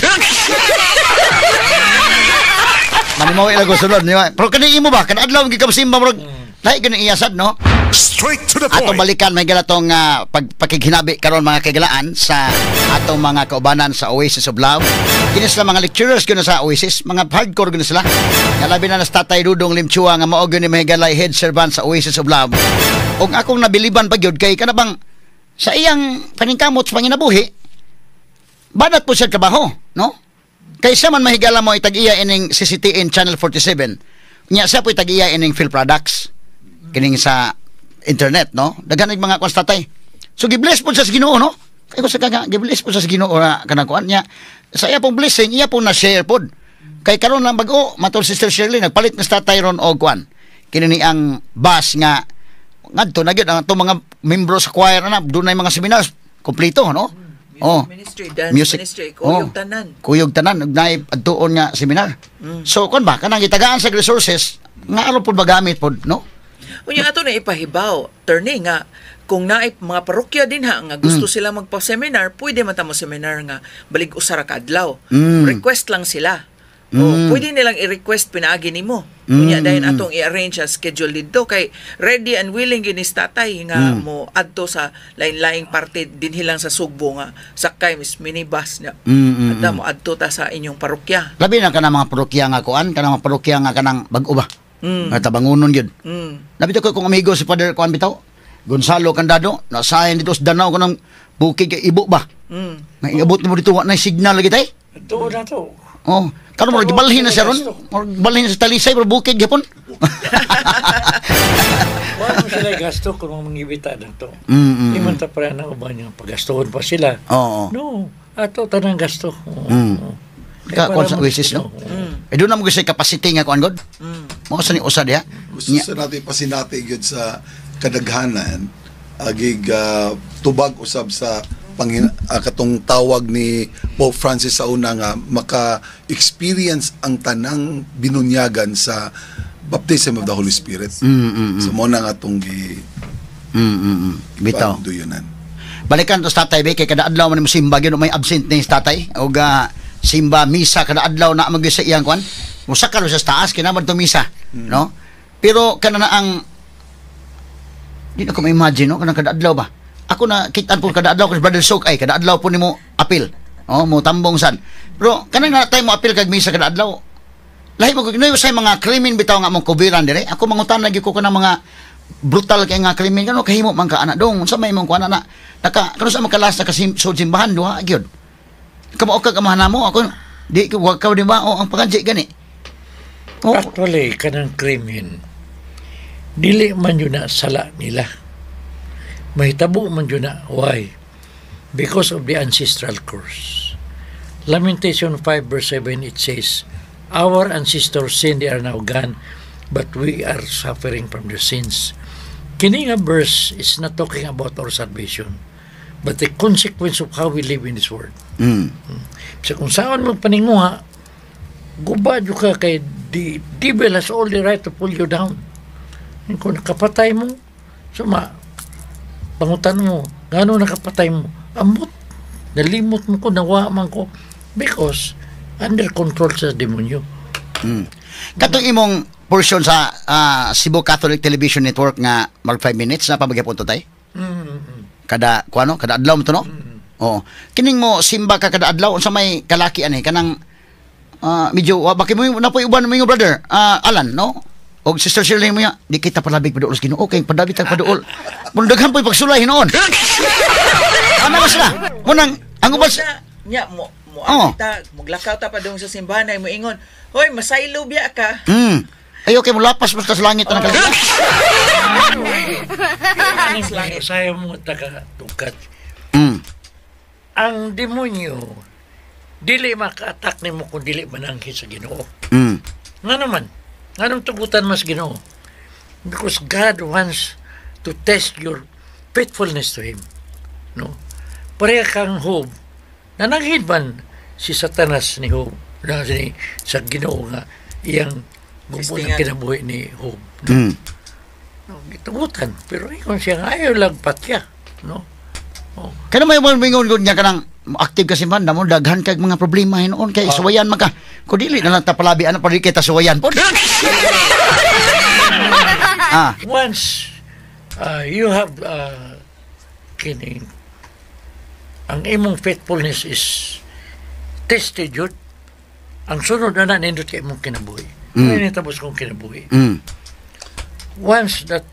Manimawi lang ko sunod. Pero kani imo ba kada adlaw gi ka simba murag lahi gyud iyasad no? Straight to the Atong point. balikan may galatong pagpakighinabi karon mga kagalaan sa atong mga kaubanan sa Oasis of Love. Kini sila mga lecturers gyud sa Oasis, mga hardcore gyud sila. Labi na Tatay Dudong Limchua nga mao gyud ni mahigalay head servant sa Oasis of Love. Og akong nabiliban pa gyud kay kanabang sa iyang paningkamot sa panginabuhi badat po siya trabaho, no? Kay siya man mahigala mo itag-iya ining CCTN Channel 47. Nya siya po itag-iya ining Phil Products kining sa internet, no? Daghan ng mga konstatay. So gibless po sa Ginoo, no? Kay ko sa gibless po sa Ginoo na kanakuan niya. Sa iya pong blessing, iya pong na-share pod. Kay karon lang bago, matol Sister Shirley nagpalit na tatay ron og kwan. Kini ni ang bus nga ngadto na gyud ang mga membro sa choir na dunay mga seminars kompleto, no? Ministry, dance ministry, kuyog tanan. Kuyog tanan, nagnay adtuon nga seminar. So kon ba kanang gitagaan sa resources nga aron pod magamit pod, no? Unya ato na ipahibaw, turning nga kung naay mga parokya din nga gusto sila magpa-seminar, pwede man ta mo seminar nga balig usara ka adlaw. Request lang sila. Pwede nilang i-request pinaagi nimo. Unya dayon atong i-arrange ang schedule dito kay ready and willing ginis tatay nga mo adto sa lain-laing parte dinhi lang sa Sugbo nga sakay mis minibus nya. Adta mo adto ta sa inyong parokya. Labi na kanang mga parokya nga kuan, kanang mga parokya nga kanang bag-o ba? Nga tabangunon yun. Nabito ko kung amigo si Father Kuan bitaw, Gonzalo Candado, nasayan dito sa Danao ko ng bukid kay ibo ba? Nga iabot mo dito, na signal lagi tay? Ito na to. Karon mo gibalhin na siya ron. Balhin sa Talisay pero bukid gyapon. Wala mo sila gasto kung mangibita na to. Di man ta para na uban yung pagastohon pa sila. Oo. No, ato tanang gasto. Kuan sa wishes, no? Doon na mo gusto yung capacity nga kuan god. Mo sa ni usad ya. Gusto sa natin pasinati gyud sa kadaghanan agig tubag usab sa katong tawag ni Pope Francis sa una nga maka-experience ang tanang binunyagan sa baptism of the Holy Spirit. So mo na nga itong bitaw. Duyonan. Balikan to sa tatay, kay kada adlaw man mo simba gyud may absent ni tatay o simba misa kada adlaw na mag sa iyang kwan. Musa ka sa taas kinamad to misa, no? Pero kana na ang di na ko ma-imagine, no, kanang kada adlaw ba. Ako na kitaan po kada adlaw ko Brother Sok ay kada adlaw po nimo apil. Oh, mo tambong san. Pero kanang na tay mo apil kag misa kada adlaw. Lahi mo ginoy say mga krimen bitaw nga mong kubiran dire. Ako mangutan lagi ko kanang mga brutal kay nga krimen kano kahimo man ka ana dong sa may mong kuan ana. Kano sa makalas na kasi simbahan duha gyud. Kamo kag amahan mo ako di ko wag ka di ba ang pagkanji gani. Oh. Actually kanang krimen dili man yun na sala nila. Mahitabo man yun na. Why? Because of the ancestral curse. Lamentation 5 verse 7 it says, our ancestors sinned, they are now gone, but we are suffering from their sins. Kini nga verse is not talking about our salvation, but the consequence of how we live in this world. So kung saan magpaninguha, gubad yung ka kay the devil has all the right to pull you down. And kung nakapatay mo, pangutan mo, gano'n nakapatay mo, amot, nalimot mo ko, nawaman ko, because under control sa demonyo. Katong imong portion sa Cebu Catholic Television Network nga mag 5 minutes na pabagay punto tay? Kada kuano, kada adlaw mo to, no? Oo. Kining mo simba ka kada adlaw unsa may kalaki ani kanang medyo bakit mo napoy uban mo brother Alan, no? Og Sister Shirley mo ya, di kita palabig paduol sa Ginoo kay padabit tag paduol. Mun daghan po'y pagsulay hinoon. Ano ba sila? Munang ang ubas nya mo Oh. kita maglakaw ta pa dong sa simbahan ay mo ingon, hoy masaylo biya ka. Ayo kay mo lapas basta sa langit na kalaki. Sayo mo taga-tukat. Ang demonyo dili maka-attack nimo kung dili manangki sa Ginoo. Nga naman, anong tugutan mas Ginoo? Because God wants to test your faithfulness to Him. No? Pareha kang Job, nananghid man si Satanas ni Job, sa Ginoo nga, iyang gubo ng kinabuhi ni Job. No, gitugutan. Pero kung siya ayaw lang patya. No? Oh. Kaya may mingon niya ka ng active kasi man, mo daghan kag mga problema hinoon kay suwayan maka. Kung dili na lang tapalabi ano pa kita suwayan po. Once you have kining ang imong faithfulness is tested yun, ang sunod na nindot kay imong kinabuhi. Tapos kong kinabuhi. Once that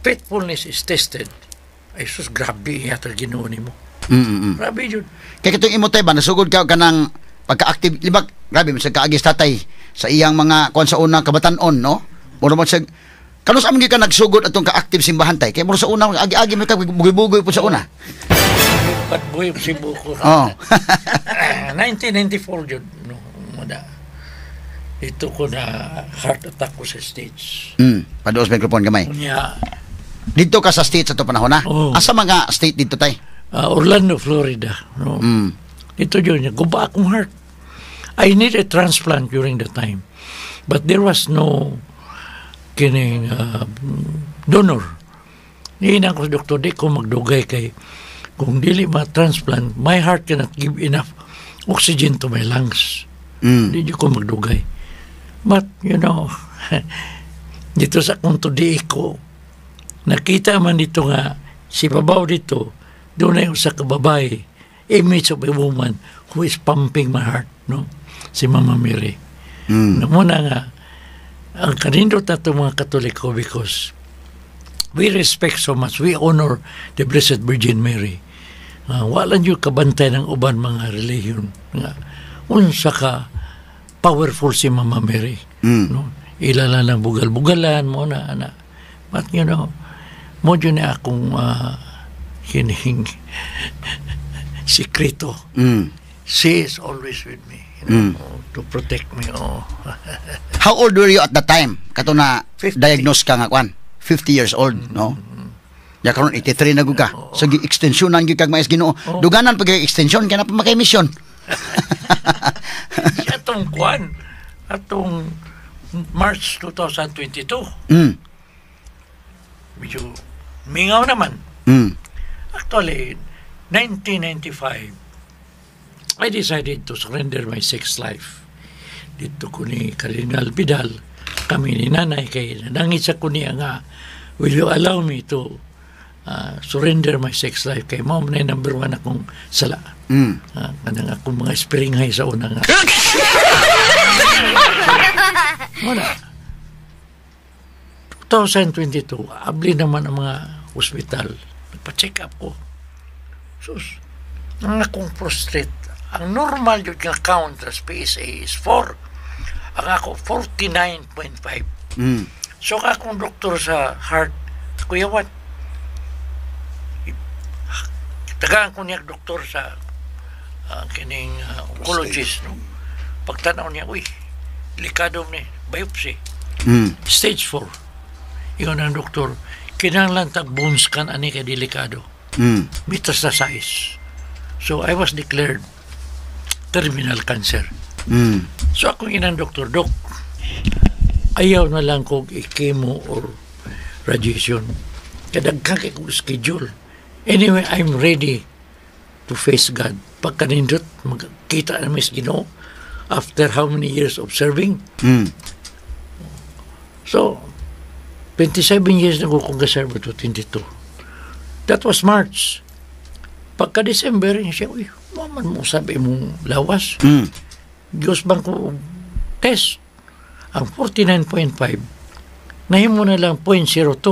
faithfulness is tested, ay sus, grabe yata Ginoo nimo. Grabe yun. Kaya itong imotay ba, nasugod ka ng pagka-active, libag, grabe, sa kaagis tatay, sa iyang mga, kung sa unang kabatanon, no? Mura mo sa, kanus amin ka nagsugod atong ka-active simbahan tay, kaya mura sa unang, agi-agi mo ka, bugoy-bugoy po sa una. Patbuhay si Buko. 1994 yun, no? Ito ko na heart attack ko sa stage. Paduos microphone kamay. Kunya, dito ka sa state sa ito panahon na? Asa mga state dito tay? Orlando, Florida. No? Ito yun, guba akong heart. I need a transplant during the time. But there was no kining donor. Niinang ko sa doktor, di ko magdugay kay kung dili ma-transplant, my heart cannot give enough oxygen to my lungs. Di ko magdugay. But, you know, dito sa kung tudi ko, nakita man dito nga, si babaw dito, doon na yung sa kababae, image of a woman who is pumping my heart, no? Si Mama Mary. Muna nga, ang kanindot na itong mga Katoliko because we respect so much, we honor the Blessed Virgin Mary. Walan yung kabantay ng uban mga religion. Unsa ka powerful si Mama Mary. No? Ilala ng bugal-bugalan mo na, But mo dyan na akong hining sikreto. She is always with me, to protect me. How old were you at that time? Kato na 50. diagnose ka nga kwan. 50 years old, no? Ya karon 83 na gud ka. So gi-extensionan gyud kag mais Ginoo. Duganan pag extension kana pa makay mission. Atong kwan, atong March 2022. Medyo mingaw naman. Actually, 1995, I decided to surrender my sex life. Dito ko ni Cardinal Vidal, kami ni nanay, kay nanangit sa ko niya nga, will you allow me to surrender my sex life? Kay mao na number 1 akong sala. Kanang akong mga spring high sa una nga. Wala. 2022, abli naman ang mga hospital. Nagpa-check up ko. Sus, ang akong prostate, ang normal yung count sa PSA is 4. Ang ako, 49.5. So, akong doktor sa heart, Kuya Wat, tagaan ko niya doktor sa kining oncologist. No? Pagtanaw niya, uy, delikado ni biopsy. Stage 4. Iyon ang doktor, kinanglan tag-bone scan ani kay delikado. Metastasize. So, I was declared terminal cancer. So, akong inang doktor, Dok, ayaw na lang kong chemo or radiation. Kadagkang kay kong schedule. Anyway, I'm ready to face God. Pagkanindot, magkita na Miss Ginoo after how many years of serving. So, 27 years na ko kong kaservo to 22. That was March. Pagka-December, siya, uy, maman mo sabi mong lawas. Diyos bang ko test. Ang 49.5, nahimo na lang 0.02.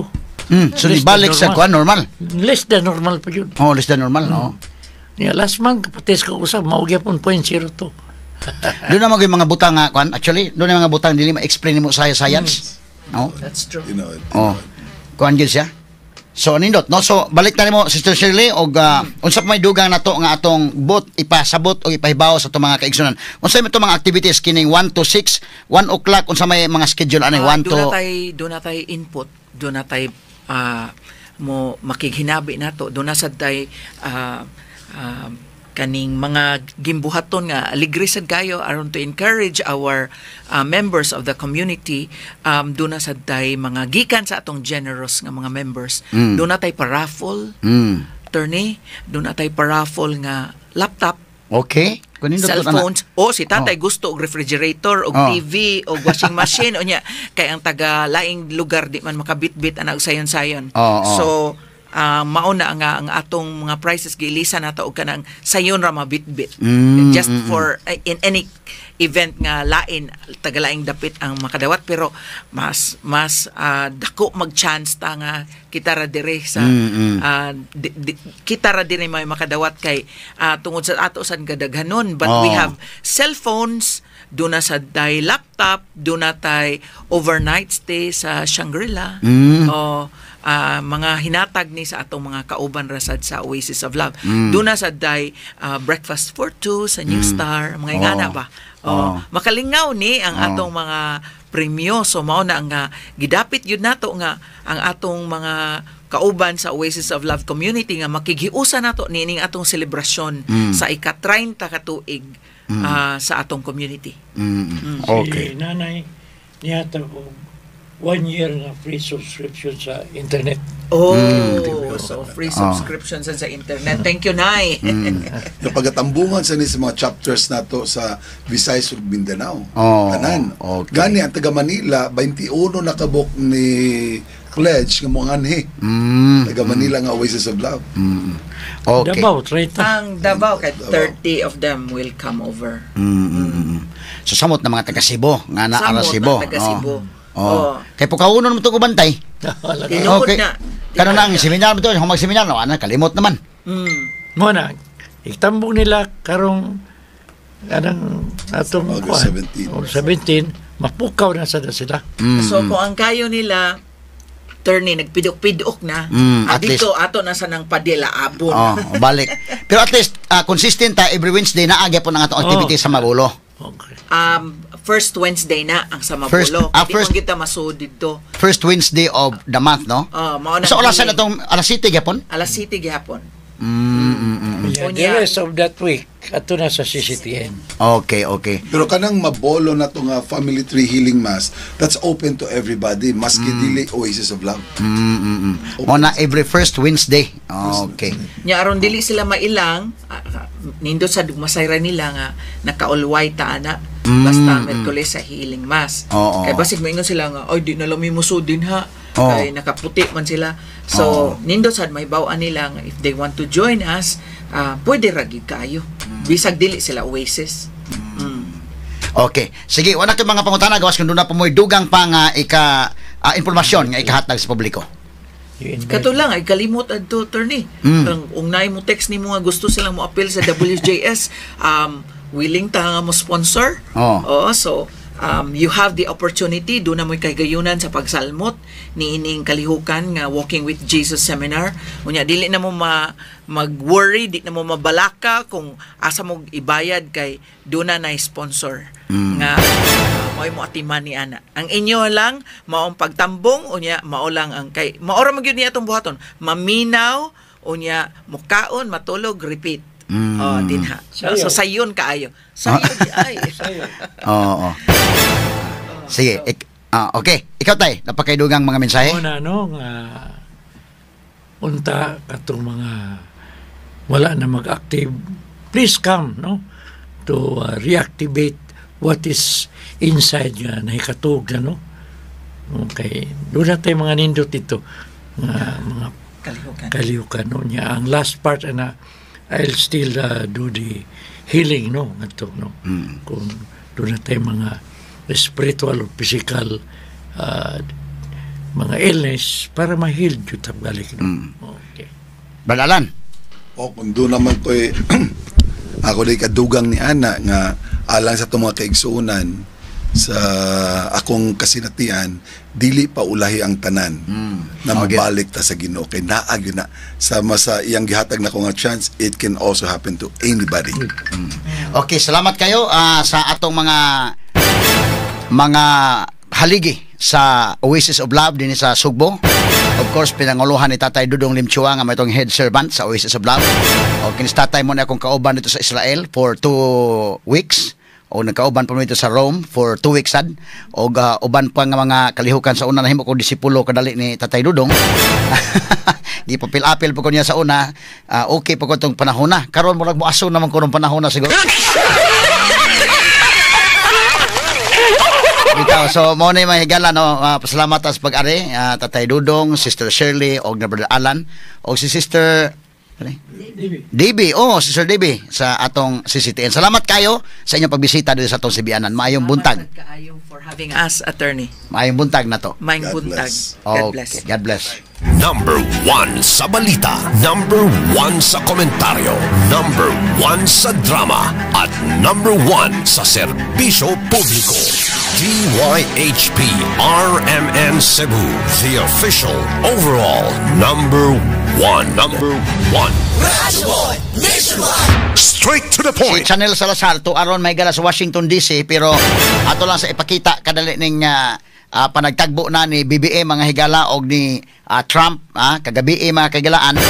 So, balik sa kwan, normal? Less than normal pa yun. Oh, less than normal, no? Last month, kapatid ko usap, maugya po 0.02. Doon naman yung mga butang nga, kwan. Actually, doon yung mga butang, hindi ma-explain mo sa science. No? That's true. Kuan gid siya. So nindot, no? So balik na nimo Sister Shirley og unsa pa may dugang nato nga atong ipasabot o ipahibaw sa atong mga kaigsunan. Unsa may mga activities kining 1 to 6, 1 o'clock unsa may mga schedule ani 1 to do na tay input, do na tay mo makighinabi nato, do na sad tay kaning mga gimbuhaton nga aligrisad kayo aron to encourage our members of the community. Doon na sad tay mga gikan sa atong generous nga mga members. Doon na tay paraffle, attorney, doon na tay paraffle nga laptop, okay, cellphones, o si tatay gusto og refrigerator og TV og washing machine o nya kay ang taga laing lugar di man makabitbit ana og sayon-sayon. So mauna nga ang atong mga prices giilisa nato og kanang sayon ra mabitbit. Just for in any event nga lain tagalaing dapit ang makadawat, pero mas dako mag-chance ta nga kita ra dire sa kita ra dire may makadawat kay tungod sa ato sad kadaghanon, but we have cellphones, do na sa day laptop, do na tay overnight stay sa Shangri-La, mga hinatag ni sa atong mga kauban rasad sa Oasis of Love. Doon na sa day breakfast for two sa New Star, mga ingana ba? Makalingaw ni ang atong mga premyo. So mao na nga gidapit yun nato nga ang atong mga kauban sa Oasis of Love community nga makighiusa nato nining atong selebrasyon sa ika-30 ka tuig sa atong community. Okay. Si nanay niyata ko 1 year na free subscription sa internet. So free subscription sa internet. Thank you, Nay. Yung pagkatambungan sa mga chapters nato sa Visayas ug Mindanao. Tanan. Okay. Gani ang taga Manila 21 nakabok ni pledge nga mga anhi. Taga Manila nga Oasis of Love. Okay. Davao, right? Ang Davao, 30 of them will come over. So samot na mga taga Cebu, nga na ara Cebu. Taga Cebu. Kay pukawunon mo ito kubantay. Tinuod Okay. na. Kano na ang seminar mo ito, yung mag-seminar, kalimot naman. Muna, itambong nila karong anang atong August 17. 17, mapukaw na sada sila. So kung ang kayo nila attorney nagpidok-pidok na. At Dito ato na sa nang padila abon. Balik. Pero at least consistent ta every Wednesday na agya po ng atong activity sa Mabulo. Okay. First Wednesday na ang sa First- Mabulo. first- Di kita masud dito. First Wednesday of the month, no? Mao na So orasan dili. atong alas 7 gyapon. Alas City gihapon. Yeah, the Unya. rest of that week, ato na sa CCTN. Okay. Pero kanang mabolo na to nga Family Tree Healing Mass, that's open to everybody, maski dili Oasis of Love. Mo na every first Wednesday. Okay. Nya aron dili sila mailang nindot sa dugmasayra nila nga naka-all-white ta ana basta Merkules sa healing mass. Oo. Kay basig moingon sila nga ay di na lang mi musud din ha. Oo. Kay nakaputi man sila. So nindot sad may baw-an nila nga if they want to join us, pwede ra gyud kayo. Bisag dili sila Oasis. Okay. Sige, wala kay mga pangutana gawas kun na pa mo'y dugang pa nga impormasyon nga ikahatag sa publiko. You invite- Kato lang ay kalimot adto attorney. Ang unay mo text nimo nga gusto silang mo appeal sa WJS, willing ta nga mo sponsor. Oo. So you have the opportunity do na mo'y kagayunan sa pagsalmot ni ining kalihukan nga Walking with Jesus seminar. Unya dili na mo mag-worry, di na mo mabalaka kung asa mo ibayad kay do na sponsor nga mo'y mo atiman ni ana. Ang inyo lang maong pagtambong unya mao lang ang kay maora man gyud ni atong buhaton. Maminaw unya mukaon matulog repeat. Dinha. So sayon kaayo. Sayon di ay. Oo. Sige, okay. Ikaw tay, napakaidugang mga mensahe. Una, nga unta katong mga wala na mag-active, please come, to reactivate what is inside nga nahikatog na, Okay. Doon na tayo mga nindot ito, mga kalihukan, Nya, ang last part, I'll still do the healing, Kung doon na tayo mga spiritual or physical mga illness para ma-heal yun balik. Okay. Balalan. Kung doon naman ko ako na kadugang ni Ana nga alang sa itong mga kaigsuunan sa akong kasinatian, dili pa ulahi ang tanan na mabalik ta sa Ginoo kay naag yun na sama sa iyang gihatag na ko nga chance, it can also happen to anybody. Okay, salamat kayo sa atong mga haligi sa Oasis of Love din sa Sugbo. Of course, pinanguluhan ni Tatay Dudong Limchua nga may itong head servant sa Oasis of Love. O kinis tatay mo na akong kauban dito sa Israel for 2 weeks. O nagkauban pa mo ito sa Rome for 2 weeks sad. O uban pa nga mga kalihukan sa una na himo ko disipulo kadali ni Tatay Dudong. Gipapil-apil po ko niya sa una. Okay po ko itong panahon na. Karon mo nagbuaso naman ko ng panahon na siguro. So mo na mahigala pasalamat sa pag-ari Tatay Dudong, Sister Shirley og na Brother Alan og si Sister Debbie. Sister Debbie sa atong CCTN. Salamat kayo sa inyong pagbisita dito sa atong Sibianan. Maayong buntag. Kaayo for having us, attorney. Maayong buntag na to. Maayong God buntag. bless. God bless. God bless. Number 1 sa balita, number 1 sa komentaryo, number 1 sa drama, at number 1 sa serbisyo publiko. DYHP RMN Cebu, the official overall number 1. Straight to the Si point. Chanel Salazar to aron may gala sa Washington DC pero ato lang sa ipakita kadali ning panagtagbo na ni BBM mga higala og ni Trump kagabi mga kagalaan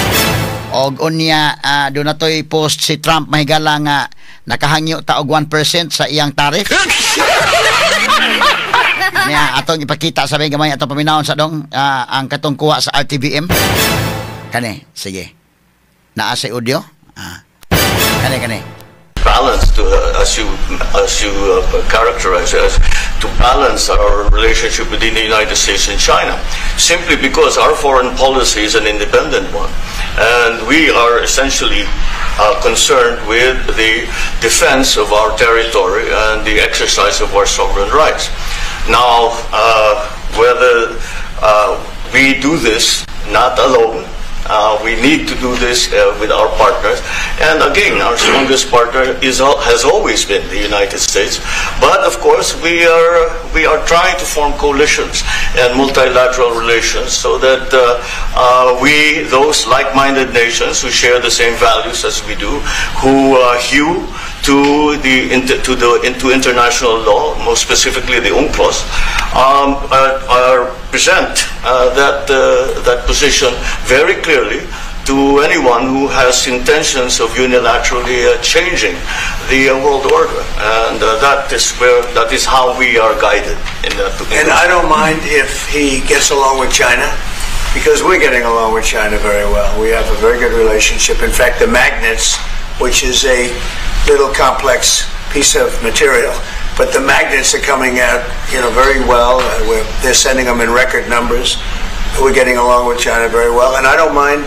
og unya do na toy post si Trump mahigala nga nakahangyo ta og 1% sa iyang tariff. Niya atong ipakita sa gamay atong paminawon sa dong ang katong kuha sa RTVM. Kani, sige. Naa sa audio? Kani. Balance to as you characterize as to balance our relationship within the United States and China, simply because our foreign policy is an independent one, and we are essentially concerned with the defense of our territory and the exercise of our sovereign rights. Now, whether we do this not alone, We need to do this with our partners. And again, our strongest partner has always been the United States. But of course, we are trying to form coalitions and multilateral relations so that those like-minded nations who share the same values as we do, who hew to international law, most specifically the UNCLOS, present that position very clearly to anyone who has intentions of unilaterally changing the world order, and that is how we are guided in that. And I don't mind if he gets along with China, because we're getting along with China very well. We have a very good relationship. In fact, the magnets, which is a little complex piece of material, but the magnets are coming out, very well. They're sending them in record numbers. We're getting along with China very well, and I don't mind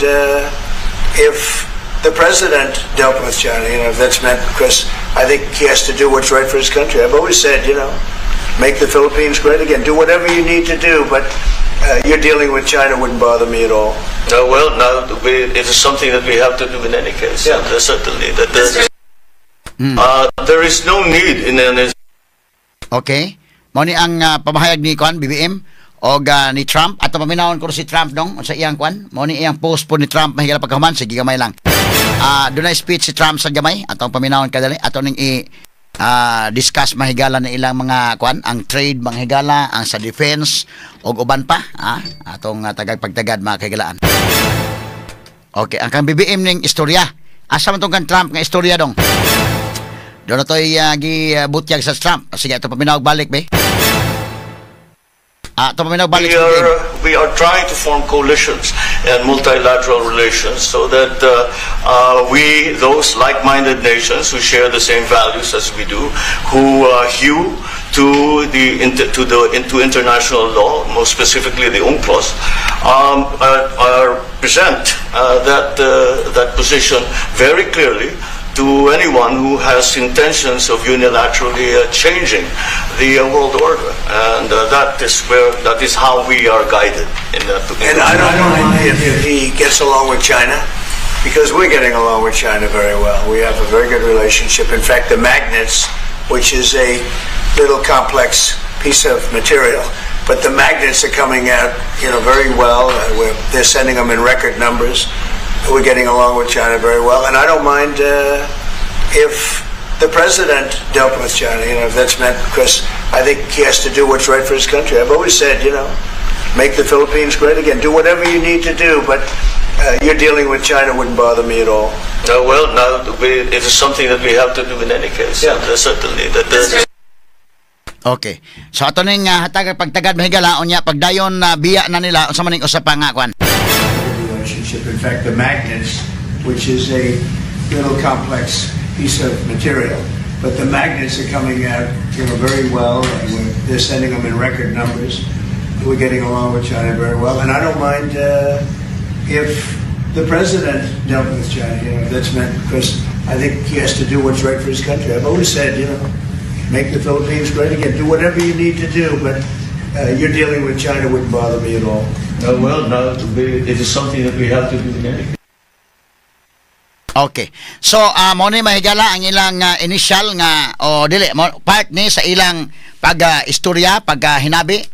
if the president dealt with China. If that's meant, because I think he has to do what's right for his country. I've always said, make the Philippines great again. Do whatever you need to do, but you're dealing with China wouldn't bother me at all. It is something that we have to do in any case. Yeah. Certainly. There is no need in any. Okay. Mao ni ang pamahayag ni BBM o ni Trump. Ato paminawon ko si Trump dong sa iyang Mao ni iyang post po ni Trump mahigala pagkahuman. Sige gamay lang. Dunay speech si Trump sa gamay. Atong paminawon kadali. Ato ning discuss mahigala na ilang mga ang trade mahigala, ang sa defense og uban pa. Atong tagag pagtagad mga kahigalaan. Okay, ang kang BBM ning istorya. Asa man tong kan Trump nga istorya dong? Doon na to'y gibutyag sa Trump. Sige, ito paminawag balik, be. We are trying to form coalitions and multilateral relations so that those like-minded nations who share the same values as we do, who hew to international law, most specifically the UNCLOS, present that position very clearly to anyone who has intentions of unilaterally changing the world order, and that is how we are guided in that. And I don't mind if he gets along with China, because we're getting along with China very well. We have a very good relationship. In fact, the magnets, which is a little complex piece of material, but the magnets are coming out, very well. They're sending them in record numbers. We're getting along with China very well, and I don't mind if the president dealt with China. If that's meant, because I think he has to do what's right for his country. I've always said, make the Philippines great again. Do whatever you need to do, but you're dealing with China wouldn't bother me at all. It is something that we have to do in any case. Yeah. Certainly. Okay. So ato ning hatag pagtagad mahigala unya pagdayon biya na nila unsa man ning usa pa nga relationship. In fact, the magnets, which is a little complex piece of material, but the magnets are coming out, very well. They're sending them in record numbers. We're getting along with China very well, and I don't mind if the president dealt with China. If that's meant, because I think he has to do what's right for his country. I've always said, make the Philippines great again. Do whatever you need to do, but you're dealing with China wouldn't bother me at all. It is something that we have to do in any case. Okay. So, mo ni mahigala ang ilang initial nga part ni sa ilang pag-istorya, pag-hinabi,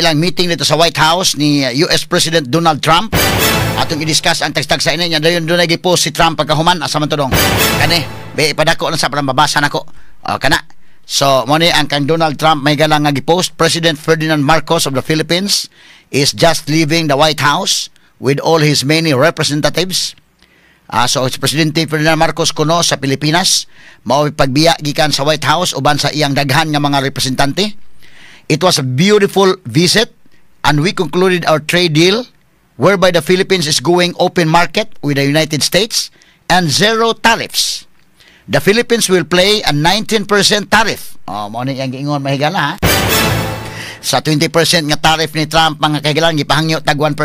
ilang meeting dito sa White House ni US President Donald Trump. Atong i-discuss ang tagstag sa inyo. Dayon doon nag-post si Trump pagkahuman. Asa man to dong? Kani, ipadako lang sa mabasa nako. Kana. So, mo ni ang kang Donald Trump mahigala nga gi-post. President Ferdinand Marcos of the Philippines is just leaving the White House with all his many representatives. So, si Presidente Ferdinand Marcos kuno sa Pilipinas, mao pagbiya gikan sa White House uban sa iyang daghan nga mga representante. It was a beautiful visit, and we concluded our trade deal whereby the Philippines is going open market with the United States and zero tariffs. The Philippines will pay a 19% tariff. Mao ni ang giingon mahigala ha. Sa 20% nga tariff ni Trump mga kahigalan gipahangyo tag 1%.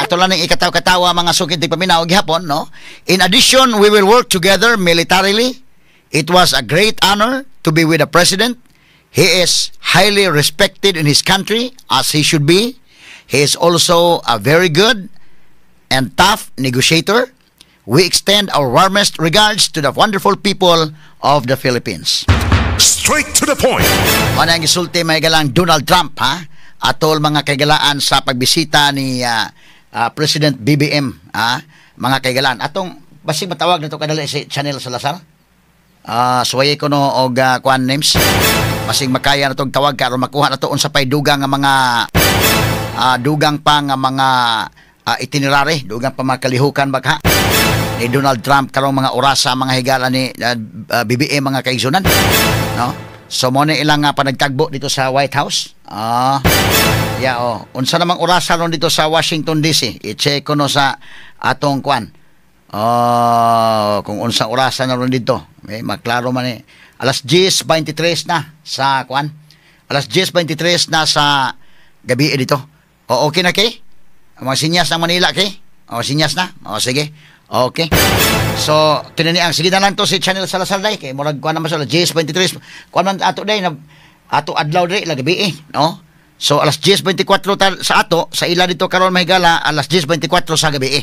Ato lang ning ikataw-katawa mga sukid ti paminaw gihapon, no? In addition, we will work together militarily. It was a great honor to be with the president. He is highly respected in his country, as he should be. He is also a very good and tough negotiator. We extend our warmest regards to the wonderful people of the Philippines. Straight to the point. Ano ang isulti may galang Donald Trump, ha? Atol mga kaigalaan sa pagbisita ni President BBM, ha? Mga kaigalaan. Atong, basig matawag na ito kadali si Chanel Salazar? Suway ko no og kuan names. Basig makaya na itong tawag ka, makuha na ito unsa pa'y dugang nga mga dugang pa nga mga itinerary, dugang pa mga kalihukan bagha ni Donald Trump karong mga orasa mga higala ni BBM mga kaigsunan, no? So mo ni ilang panagtagbo dito sa White House. Unsa namang orasa ron dito sa Washington DC? I-check ko no sa atong kuan. Kung unsang orasa na ron dito. Maklaro man ni. Alas 10:23 na sa kuan. Alas 10:23 na sa gabi dito. Okay na kay? Mga sinyas ng Manila kay? Sinyas na? Sige. Okay. So, tinaniang sige na lang to si Chanel Salazar day kay murag kuan naman sa 10:23. Kuan man ato day na ato adlaw day gabi no? So alas 10:24 sa ato sa ila dito karon mahigala alas 10:24 sa gabi.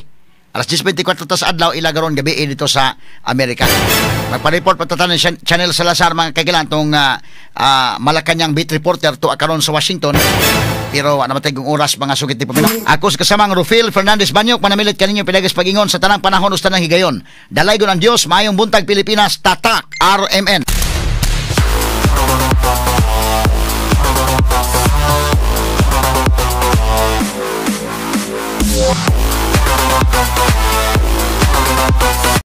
Alas 10:24 ta sa adlaw ila karon gabi dito sa Amerika. Magpa-report patatan ni Chanel Salazar mga kaigalan tong Malacañang beat reporter to karon sa Washington. Pero namatay kong oras mga sugit ni Pamela. Ako sa kasamang Rufil Fernandez Banyok, manamilit kaninyo pinagas pagingon sa tanang panahon usta ng higayon. Dalaygon ang Dios, maayong buntag Pilipinas, tatak RMN.